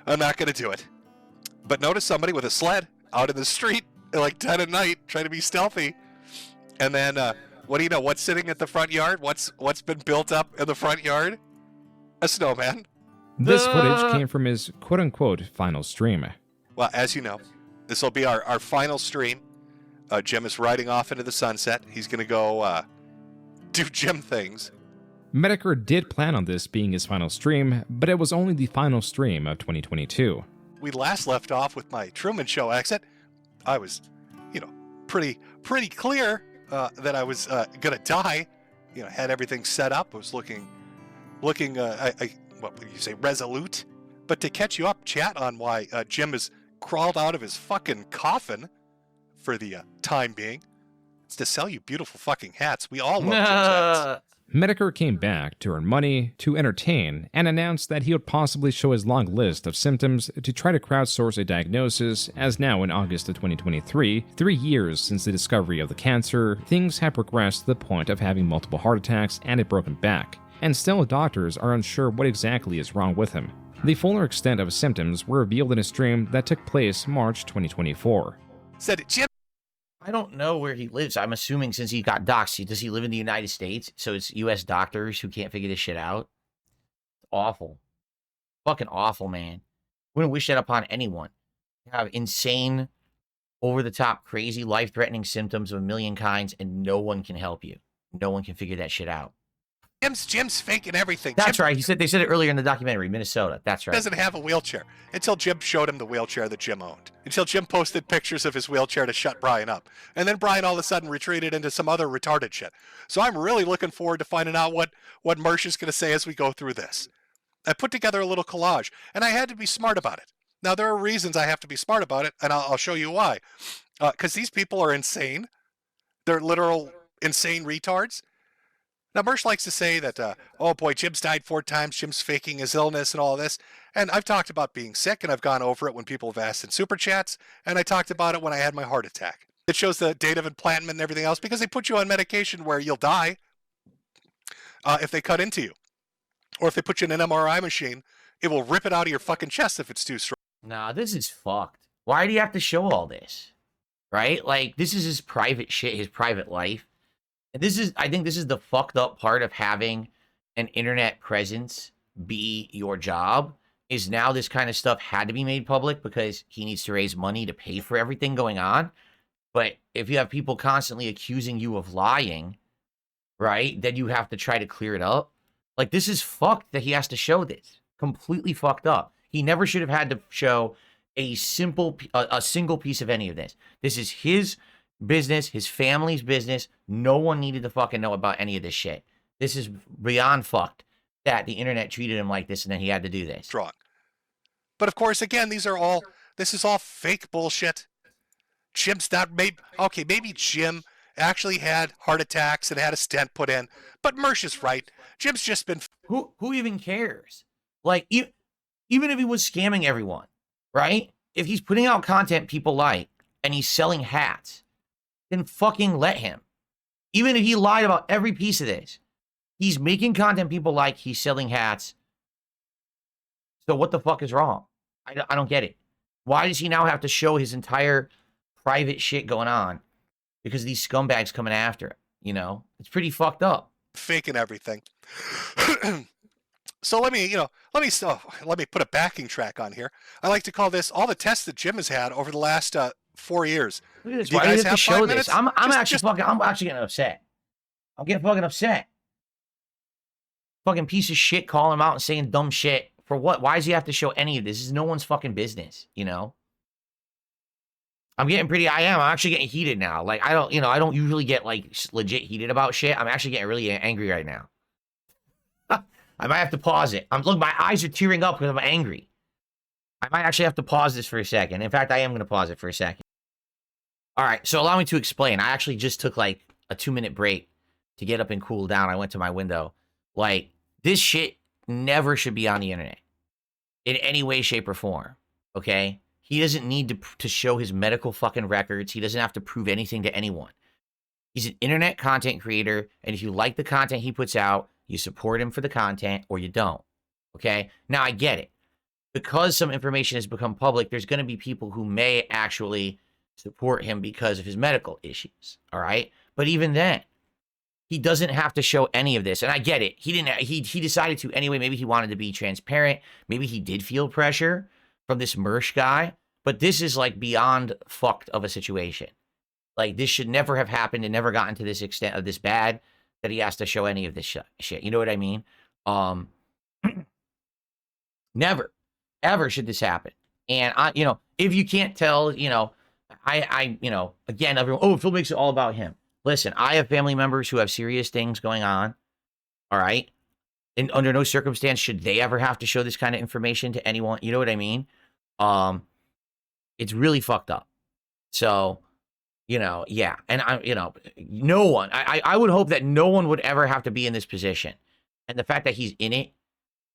I'm not going to do it. But notice somebody with a sled out in the street at like 10 at night trying to be stealthy. And then, what do you know? What's sitting at the front yard? What's been built up in the front yard? A snowman. This footage came from his quote-unquote final stream. Well, as you know, this will be our final stream. Jim is riding off into the sunset. He's going to go do Jim things. Metokur did plan on this being his final stream, but it was only the final stream of 2022. We last left off with my Truman Show exit. I was, you know, pretty clear that I was going to die. You know, had everything set up. I was looking, what would you say, resolute? But to catch you up, chat, on why Jim has crawled out of his fucking coffin for the time being, it's to sell you beautiful fucking hats. We all love Jim's hats. Metokur came back to earn money, to entertain, and announced that he would possibly show his long list of symptoms to try to crowdsource a diagnosis, as now in August of 2023, 3 years since the discovery of the cancer, things have progressed to the point of having multiple heart attacks and a broken back, and still doctors are unsure what exactly is wrong with him. The fuller extent of his symptoms were revealed in a stream that took place March 2024. Said Jim. I don't know where he lives. I'm assuming since he got doxxed, does he live in the United States? So it's U.S. doctors who can't figure this shit out? Awful. Fucking awful, man. Wouldn't wish that upon anyone. You have insane, over-the-top, crazy, life-threatening symptoms of a million kinds, and no one can help you. No one can figure that shit out. Jim's faking everything. That's Jim, right. They said it earlier in the documentary, Minnesota. That's right. Doesn't have a wheelchair until Jim showed him the wheelchair that Jim owned. Until Jim posted pictures of his wheelchair to shut Brian up, and then Brian all of a sudden retreated into some other retarded shit. So I'm really looking forward to finding out what Mersh is going to say as we go through this. I put together a little collage, and I had to be smart about it. Now there are reasons I have to be smart about it, and I'll show you why. Because these people are insane. They're literal insane retards. Now, Mersh likes to say that, oh boy, Jim's died 4 times, Jim's faking his illness and all this. And I've talked about being sick, and I've gone over it when people have asked in Super Chats, and I talked about it when I had my heart attack. It shows the date of implantment and everything else, because they put you on medication where you'll die if they cut into you. Or if they put you in an MRI machine, it will rip it out of your fucking chest if it's too strong. Nah, this is fucked. Why do you have to show all this? Right? Like, this is his private shit, his private life. And I think this is the fucked up part of having an internet presence be your job, is now this kind of stuff had to be made public because he needs to raise money to pay for everything going on. But if you have people constantly accusing you of lying, right, then you have to try to clear it up. Like, this is fucked that he has to show this. Completely fucked up. He never should have had to show a single piece of any of this. This is his business, his family's business. No one needed to fucking know about any of this shit. This is beyond fucked that the internet treated him like this and then he had to do this. Strong. But of course, again, this is all fake bullshit. Jim's not okay, maybe Jim actually had heart attacks and had a stent put in, but Mersh is right. Jim's just been... Who even cares? Like, even if he was scamming everyone, right? If he's putting out content people like, and he's selling hats, then fucking let him. Even if he lied about every piece of this, he's making content people like, he's selling hats. So what the fuck is wrong? I don't get it. Why does he now have to show his entire private shit going on? Because these scumbags coming after him, you know? It's pretty fucked up. Faking everything. So let me put a backing track on here. I like to call this all the tests that Jim has had over the last 4 years. Look at this. Do you Why do guys you have to have show 5 this? minutes? I'm actually getting upset. I'm getting fucking upset. Fucking piece of shit calling him out and saying dumb shit. For what? Why does he have to show any of this? This is no one's fucking business, you know? I'm actually getting heated now. Like, I don't usually get, like, legit heated about shit. I'm actually getting really angry right now. I might have to pause it. Look, my eyes are tearing up because I'm angry. I might actually have to pause this for a second. In fact, I am going to pause it for a second. All right, so allow me to explain. I actually just took, like, a 2-minute break to get up and cool down. I went to my window. Like, this shit never should be on the internet in any way, shape, or form, okay? He doesn't need to show his medical fucking records. He doesn't have to prove anything to anyone. He's an internet content creator, and if you like the content he puts out, you support him for the content or you don't, okay? Now, I get it. Because some information has become public, there's going to be people who may actually support him because of his medical issues, all right? But even then, he doesn't have to show any of this. And I get it. He decided to anyway. Maybe he wanted to be transparent. Maybe he did feel pressure from this Mersh guy. But this is, like, beyond fucked of a situation. Like, this should never have happened and never gotten to this extent of this bad that he has to show any of this shit. You know what I mean? Never, ever should this happen. And if you can't tell, again, everyone, Phil makes it all about him. Listen, I have family members who have serious things going on. All right. And under no circumstance should they ever have to show this kind of information to anyone. You know what I mean? It's really fucked up. So, Yeah. And no one, I would hope that no one would ever have to be in this position. And the fact that he's in it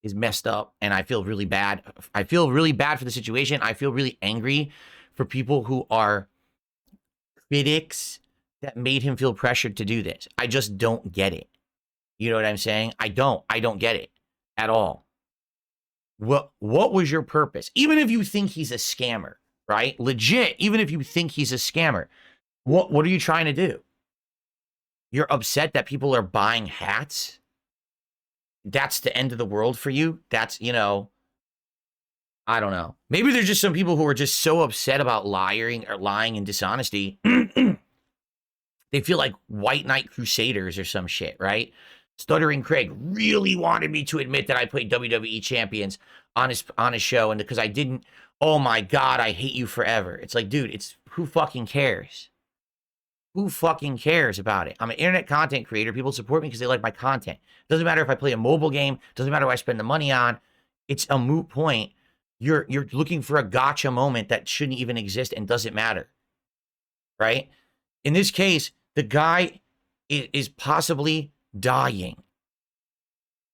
is messed up. And I feel really bad. I feel really bad for the situation. I feel really angry for people who are critics that made him feel pressured to do this. I just don't get it. You know what I'm saying? I don't get it at all. What was your purpose? Even if you think he's a scammer, right? Legit, even if you think he's a scammer, what are you trying to do? You're upset that people are buying hats? That's the end of the world for you? That's, I don't know. Maybe there's just some people who are just so upset about lying and dishonesty. They feel like white knight crusaders or some shit, right? Stuttering Craig really wanted me to admit that I played WWE champions on his show, and because I didn't, oh my God, I hate you forever. It's like, dude, who fucking cares? Who fucking cares about it? I'm an internet content creator. People support me because they like my content. Doesn't matter if I play a mobile game. Doesn't matter what I spend the money on. It's a moot point. You're looking for a gotcha moment that shouldn't even exist and doesn't matter, right? In this case, the guy is possibly dying.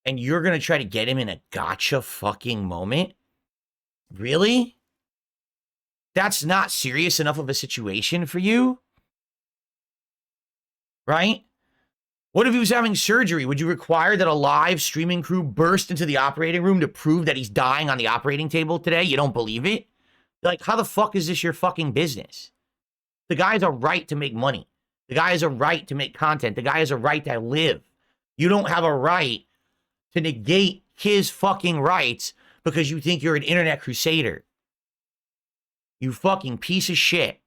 And you're going to try to get him in a gotcha fucking moment? Really? That's not serious enough of a situation for you? Right? What if he was having surgery? Would you require that a live streaming crew burst into the operating room to prove that he's dying on the operating table today? You don't believe it? Like, how the fuck is this your fucking business? The guy has a right to make money. The guy has a right to make content. The guy has a right to live. You don't have a right to negate his fucking rights because you think you're an internet crusader. You fucking piece of shit.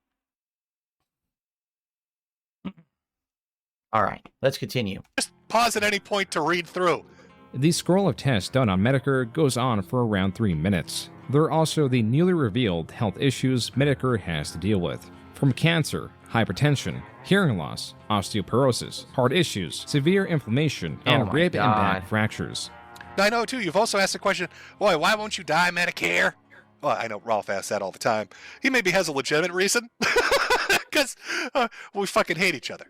All right, let's continue. Just pause at any point to read through. The scroll of tests done on Metokur goes on for around 3 minutes. There are also the newly revealed health issues Metokur has to deal with, from cancer, hypertension, hearing loss, osteoporosis, heart issues, severe inflammation, and rib and back fractures. I know, too, you've also asked the question, boy, why won't you die Medicare? Well, I know Rolf asks that all the time. He maybe has a legitimate reason, because we fucking hate each other.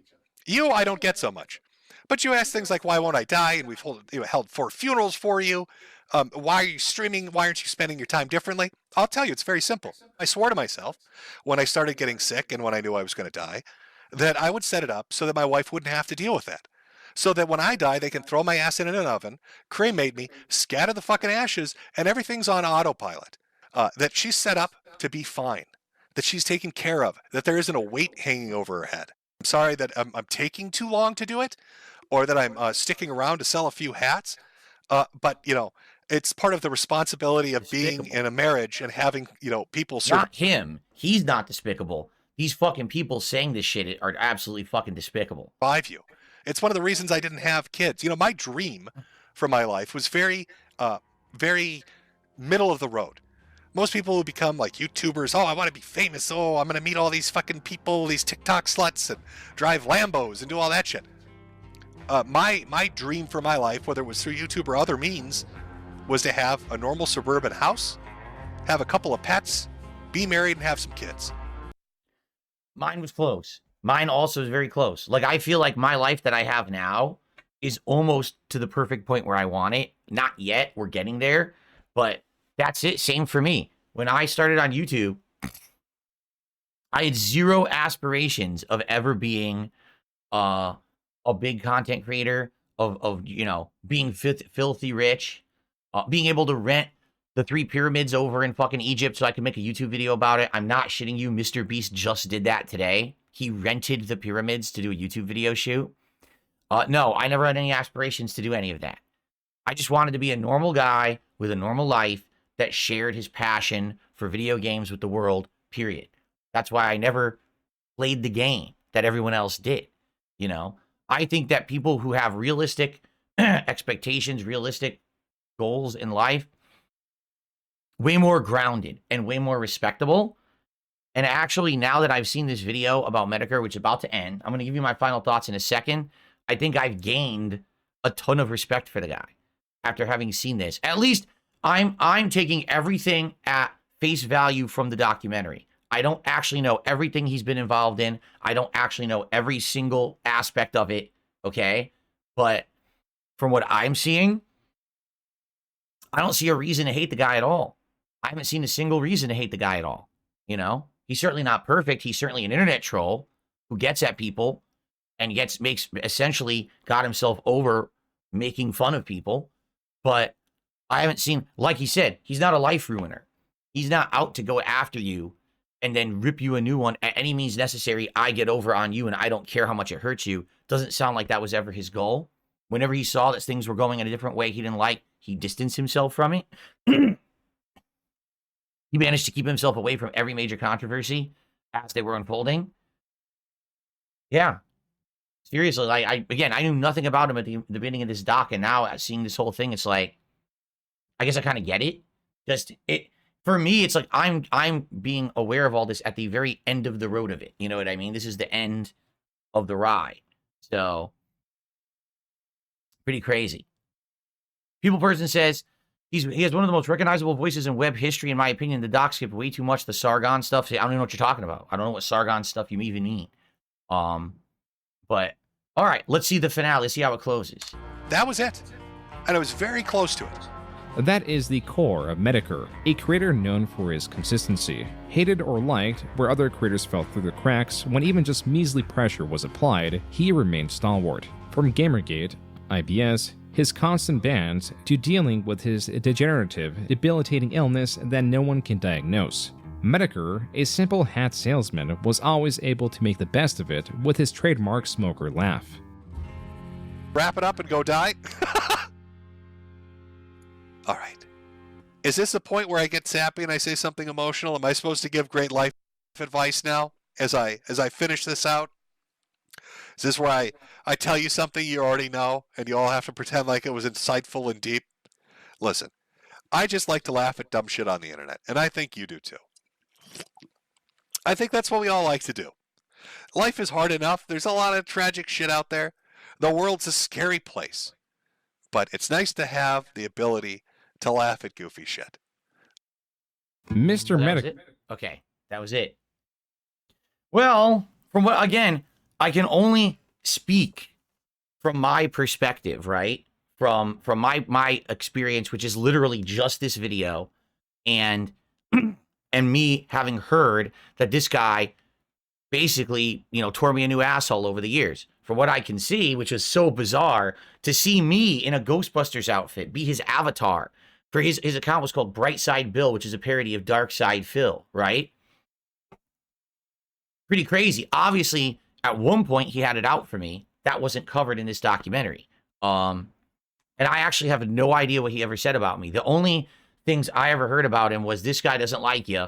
You, I don't get so much. But you ask things like, why won't I die? And we've held 4 funerals for you. Why are you streaming? Why aren't you spending your time differently? I'll tell you, it's very simple. I swore to myself when I started getting sick and when I knew I was going to die that I would set it up so that my wife wouldn't have to deal with that. So that when I die, they can throw my ass in an oven, cremate me, scatter the fucking ashes, and everything's on autopilot. That she's set up to be fine. That she's taken care of. That there isn't a weight hanging over her head. I'm sorry that I'm taking too long to do it, or that I'm sticking around to sell a few hats. But, it's part of the responsibility of being in a marriage and having, people... Not him. He's not despicable. These fucking people saying this shit are absolutely fucking despicable. Survive you. It's one of the reasons I didn't have kids. My dream for my life was very, very middle of the road. Most people who become like YouTubers, I want to be famous. I'm going to meet all these fucking people, these TikTok sluts, and drive Lambos and do all that shit. My dream for my life, whether it was through YouTube or other means, was to have a normal suburban house, have a couple of pets, be married, and have some kids. Mine was close. Mine also is very close. Like, I feel like my life that I have now is almost to the perfect point where I want it. Not yet. We're getting there. But that's it. Same for me. When I started on YouTube, I had zero aspirations of ever being a big content creator, of being filthy rich, being able to rent the 3 pyramids over in fucking Egypt so I could make a YouTube video about it. I'm not shitting you. Mr. Beast just did that today. He rented the pyramids to do a YouTube video shoot. No, I never had any aspirations to do any of that. I just wanted to be a normal guy with a normal life that shared his passion for video games with the world, period. That's why I never played the game that everyone else did. I think that people who have realistic expectations, realistic goals in life, way more grounded and way more respectable. And actually, now that I've seen this video about Metokur, which is about to end, I'm going to give you my final thoughts in a second. I think I've gained a ton of respect for the guy after having seen this. At least I'm taking everything at face value from the documentary. I don't actually know everything he's been involved in. I don't actually know every single aspect of it, okay? But from what I'm seeing, I don't see a reason to hate the guy at all. I haven't seen a single reason to hate the guy at all, you know? He's certainly not perfect. He's certainly an internet troll who gets at people and essentially got himself over making fun of people. But I haven't seen, like he said, he's not a life ruiner. He's not out to go after you and then rip you a new one at any means necessary. I get over on you and I don't care how much it hurts you. Doesn't sound like that was ever his goal. Whenever he saw that things were going in a different way he didn't like, he distanced himself from it. He managed to keep himself away from every major controversy as they were unfolding. Yeah. Seriously, like I knew nothing about him at the beginning of this doc, and now seeing this whole thing, it's like, I guess I kind of get it. For me, it's like I'm being aware of all this at the very end of the road of it. You know what I mean? This is the end of the ride. So, pretty crazy. People Person says he has one of the most recognizable voices in web history, in my opinion. The doc skipped way too much the Sargon stuff. See, I don't even know what you're talking about. I don't know what Sargon stuff you even mean. But all right, let's see the finale. Let's see how it closes. That was it. And I was very close to it. That is the core of Metokur, a creator known for his consistency. Hated or liked, where other creators fell through the cracks, when even just measly pressure was applied, he remained stalwart. From Gamergate, IBS, his constant bans, to dealing with his degenerative, debilitating illness that no one can diagnose. Metokur, a simple hat salesman, was always able to make the best of it with his trademark smoker laugh. Wrap it up and go die? All right. Is this a point where I get sappy and I say something emotional? Am I supposed to give great life advice now as I finish this out? Is this where I tell you something you already know and you all have to pretend like it was insightful and deep? Listen, I just like to laugh at dumb shit on the internet, and I think you do too. I think that's what we all like to do. Life is hard enough. There's a lot of tragic shit out there. The world's a scary place. But it's nice to have the ability to laugh at goofy shit. Mr. Metokur. Okay, that was it. Well, from what, again, I can only speak from my perspective, right? From my experience, which is literally just this video, and me having heard that this guy basically, tore me a new asshole over the years. From what I can see, which is so bizarre, to see me in a Ghostbusters outfit, be his avatar. For his account was called Brightside Bill, which is a parody of Darkside Phil, right? Pretty crazy. Obviously, at one point, he had it out for me. That wasn't covered in this documentary. And I actually have no idea what he ever said about me. The only things I ever heard about him was, this guy doesn't like you,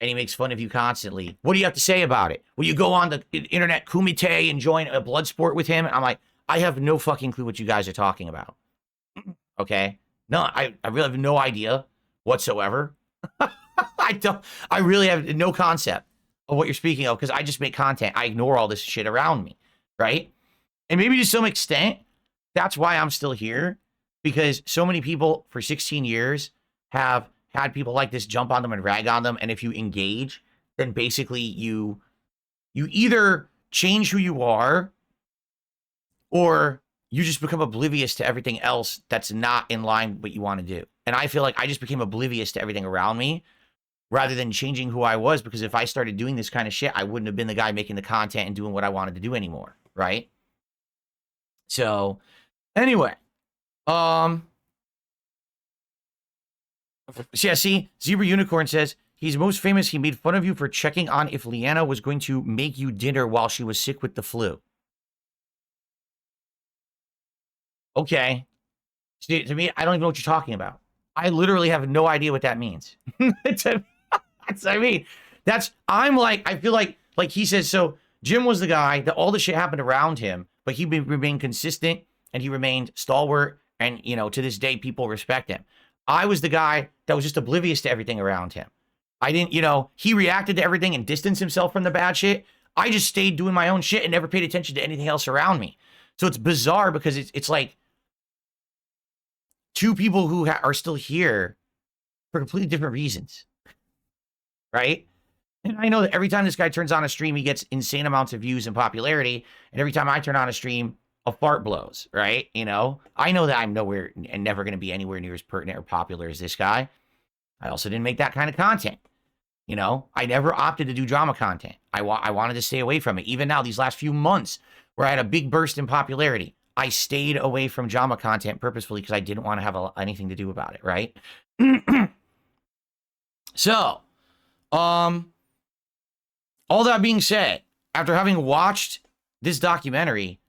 and he makes fun of you constantly. What do you have to say about it? Will you go on the internet kumite and join a blood sport with him? And I'm like, I have no fucking clue what you guys are talking about. Okay? No, I really have no idea whatsoever. I really have no concept of what you're speaking of, because I just make content. I ignore all this shit around me, right? And maybe to some extent, that's why I'm still here, because so many people for 16 years have had people like this jump on them and rag on them, and if you engage, then basically you either change who you are, or you just become oblivious to everything else that's not in line with what you want to do. And I feel like I just became oblivious to everything around me rather than changing who I was, because if I started doing this kind of shit, I wouldn't have been the guy making the content and doing what I wanted to do anymore, right? So, anyway, yeah, see, Zebra Unicorn says, he's most famous. He made fun of you for checking on if Leanna was going to make you dinner while she was sick with the flu. Okay. See, to me, I don't even know what you're talking about. I literally have no idea what that means. I feel like he says, so Jim was the guy that all the shit happened around him, but he remained consistent and he remained stalwart. And, to this day, people respect him. I was the guy that was just oblivious to everything around him. I didn't, he reacted to everything and distanced himself from the bad shit. I just stayed doing my own shit and never paid attention to anything else around me. So it's bizarre because it's like two people who are still here for completely different reasons. Right? And I know that every time this guy turns on a stream, he gets insane amounts of views and popularity. And every time I turn on a stream, a fart blows, right? You know, I know that I'm nowhere and never going to be anywhere near as pertinent or popular as this guy. I also didn't make that kind of content. You know, I never opted to do drama content. I wanted to stay away from it. Even now, these last few months where I had a big burst in popularity, I stayed away from drama content purposefully because I didn't want to have anything to do about it, right? So, all that being said, after having watched this documentary,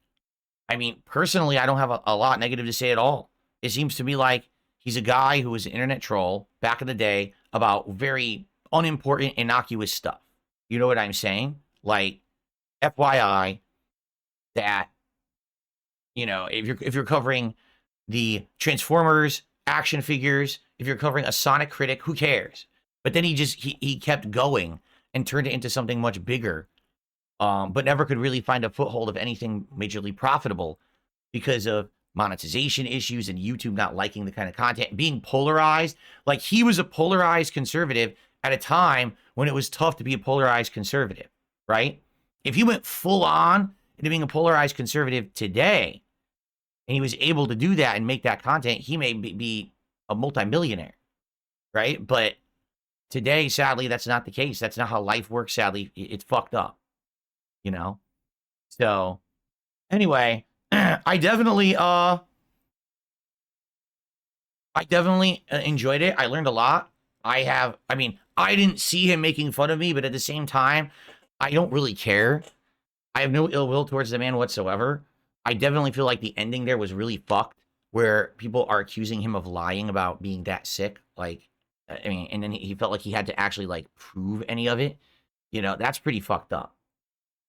I mean, personally, I don't have a lot negative to say at all. It seems to me like he's a guy who was an internet troll back in the day about very unimportant, innocuous stuff. You know what I'm saying? Like, FYI, that, you know, if you're covering the Transformers action figures, if you're covering a Sonic critic, who cares? But then he kept going and turned it into something much bigger, but never could really find a foothold of anything majorly profitable because of monetization issues and YouTube not liking the kind of content, being polarized. Like, he was a polarized conservative at a time when it was tough to be a polarized conservative, right? If he went full on into being a polarized conservative today, and he was able to do that and make that content, he may be a multimillionaire, right? But today, sadly, that's not the case. That's not how life works, sadly. It's fucked up, you know? So, anyway, I definitely enjoyed it. I learned a lot. I mean, I didn't see him making fun of me, but at the same time, I don't really care. I have no ill will towards the man whatsoever. I definitely feel like the ending there was really fucked, where people are accusing him of lying about being that sick. Like, I mean, and then he felt like he had to actually, like, prove any of it. You know, that's pretty fucked up,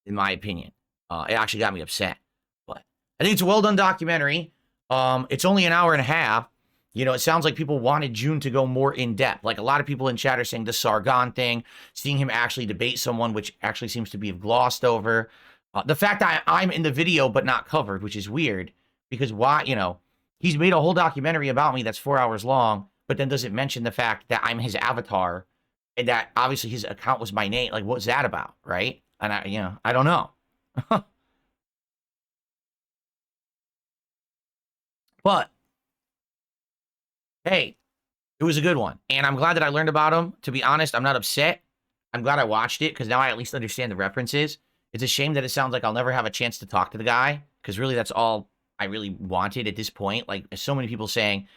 in my opinion. It actually got me upset. But I think it's a well-done documentary. It's only an hour and a half. You know, it sounds like people wanted June to go more in-depth. Like, a lot of people in chat are saying the Sargon thing, seeing him actually debate someone, which actually seems to be glossed over. The fact that I'm in the video but not covered, which is weird, because why, you know, he's made a whole documentary about me that's 4 hours long, but then doesn't mention the fact that I'm his avatar and that obviously his account was my name. Like, what's that about, right? And I don't know. But hey, it was a good one. And I'm glad that I learned about him. To be honest, I'm not upset. I'm glad I watched it because now I at least understand the references. It's a shame that it sounds like I'll never have a chance to talk to the guy, because really that's all I really wanted at this point. Like, so many people saying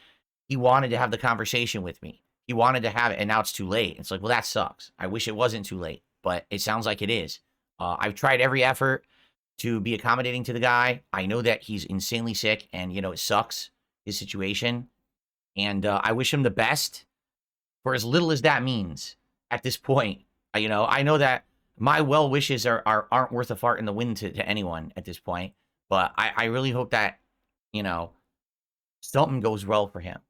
he wanted to have the conversation with me. He wanted to have it, and now it's too late. It's like, well, that sucks. I wish it wasn't too late, but it sounds like it is. I've tried every effort to be accommodating to the guy. I know that he's insanely sick, and, you know, it sucks, his situation. And I wish him the best for as little as that means at this point. You know, I know that my well wishes aren't worth a fart in the wind to anyone at this point. But I really hope that, you know, something goes well for him.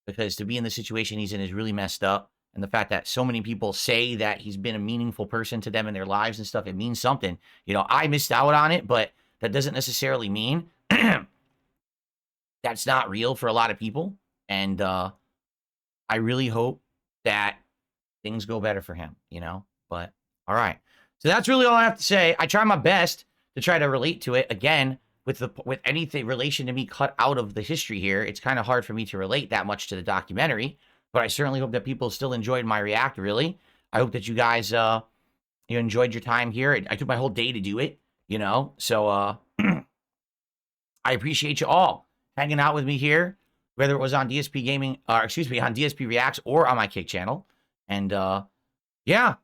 Because to be in the situation he's in is really messed up. And the fact that so many people say that he's been a meaningful person to them in their lives and stuff, it means something. You know, I missed out on it, but that doesn't necessarily mean that's not real for a lot of people. And I really hope that things go better for him, you know? But, all right. So that's really all I have to say. I try my best to try to relate to it. Again, with anything relation to me cut out of the history here, it's kind of hard for me to relate that much to the documentary. But I certainly hope that people still enjoyed my react, really. I hope that you guys you enjoyed your time here. I took my whole day to do it, you know? So I appreciate you all hanging out with me here, whether it was on DSP Gaming, or excuse me, on DSP Reacts or on my Kick channel. And yeah,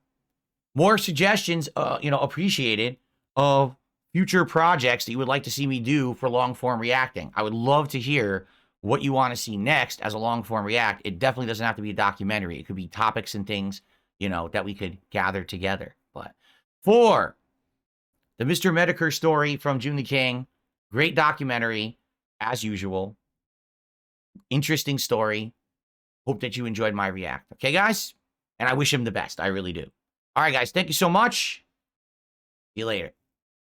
more suggestions, you know, appreciated, of future projects that you would like to see me do for long form reacting. I would love to hear what you want to see next as a long form react. It definitely doesn't have to be a documentary. It could be topics and things, you know, that we could gather together. But for the Mr. Metokur story from June the King, great documentary, as usual. Interesting story. Hope that you enjoyed my react. Okay, guys? And I wish him the best. I really do. All right, guys. Thank you so much. See you later.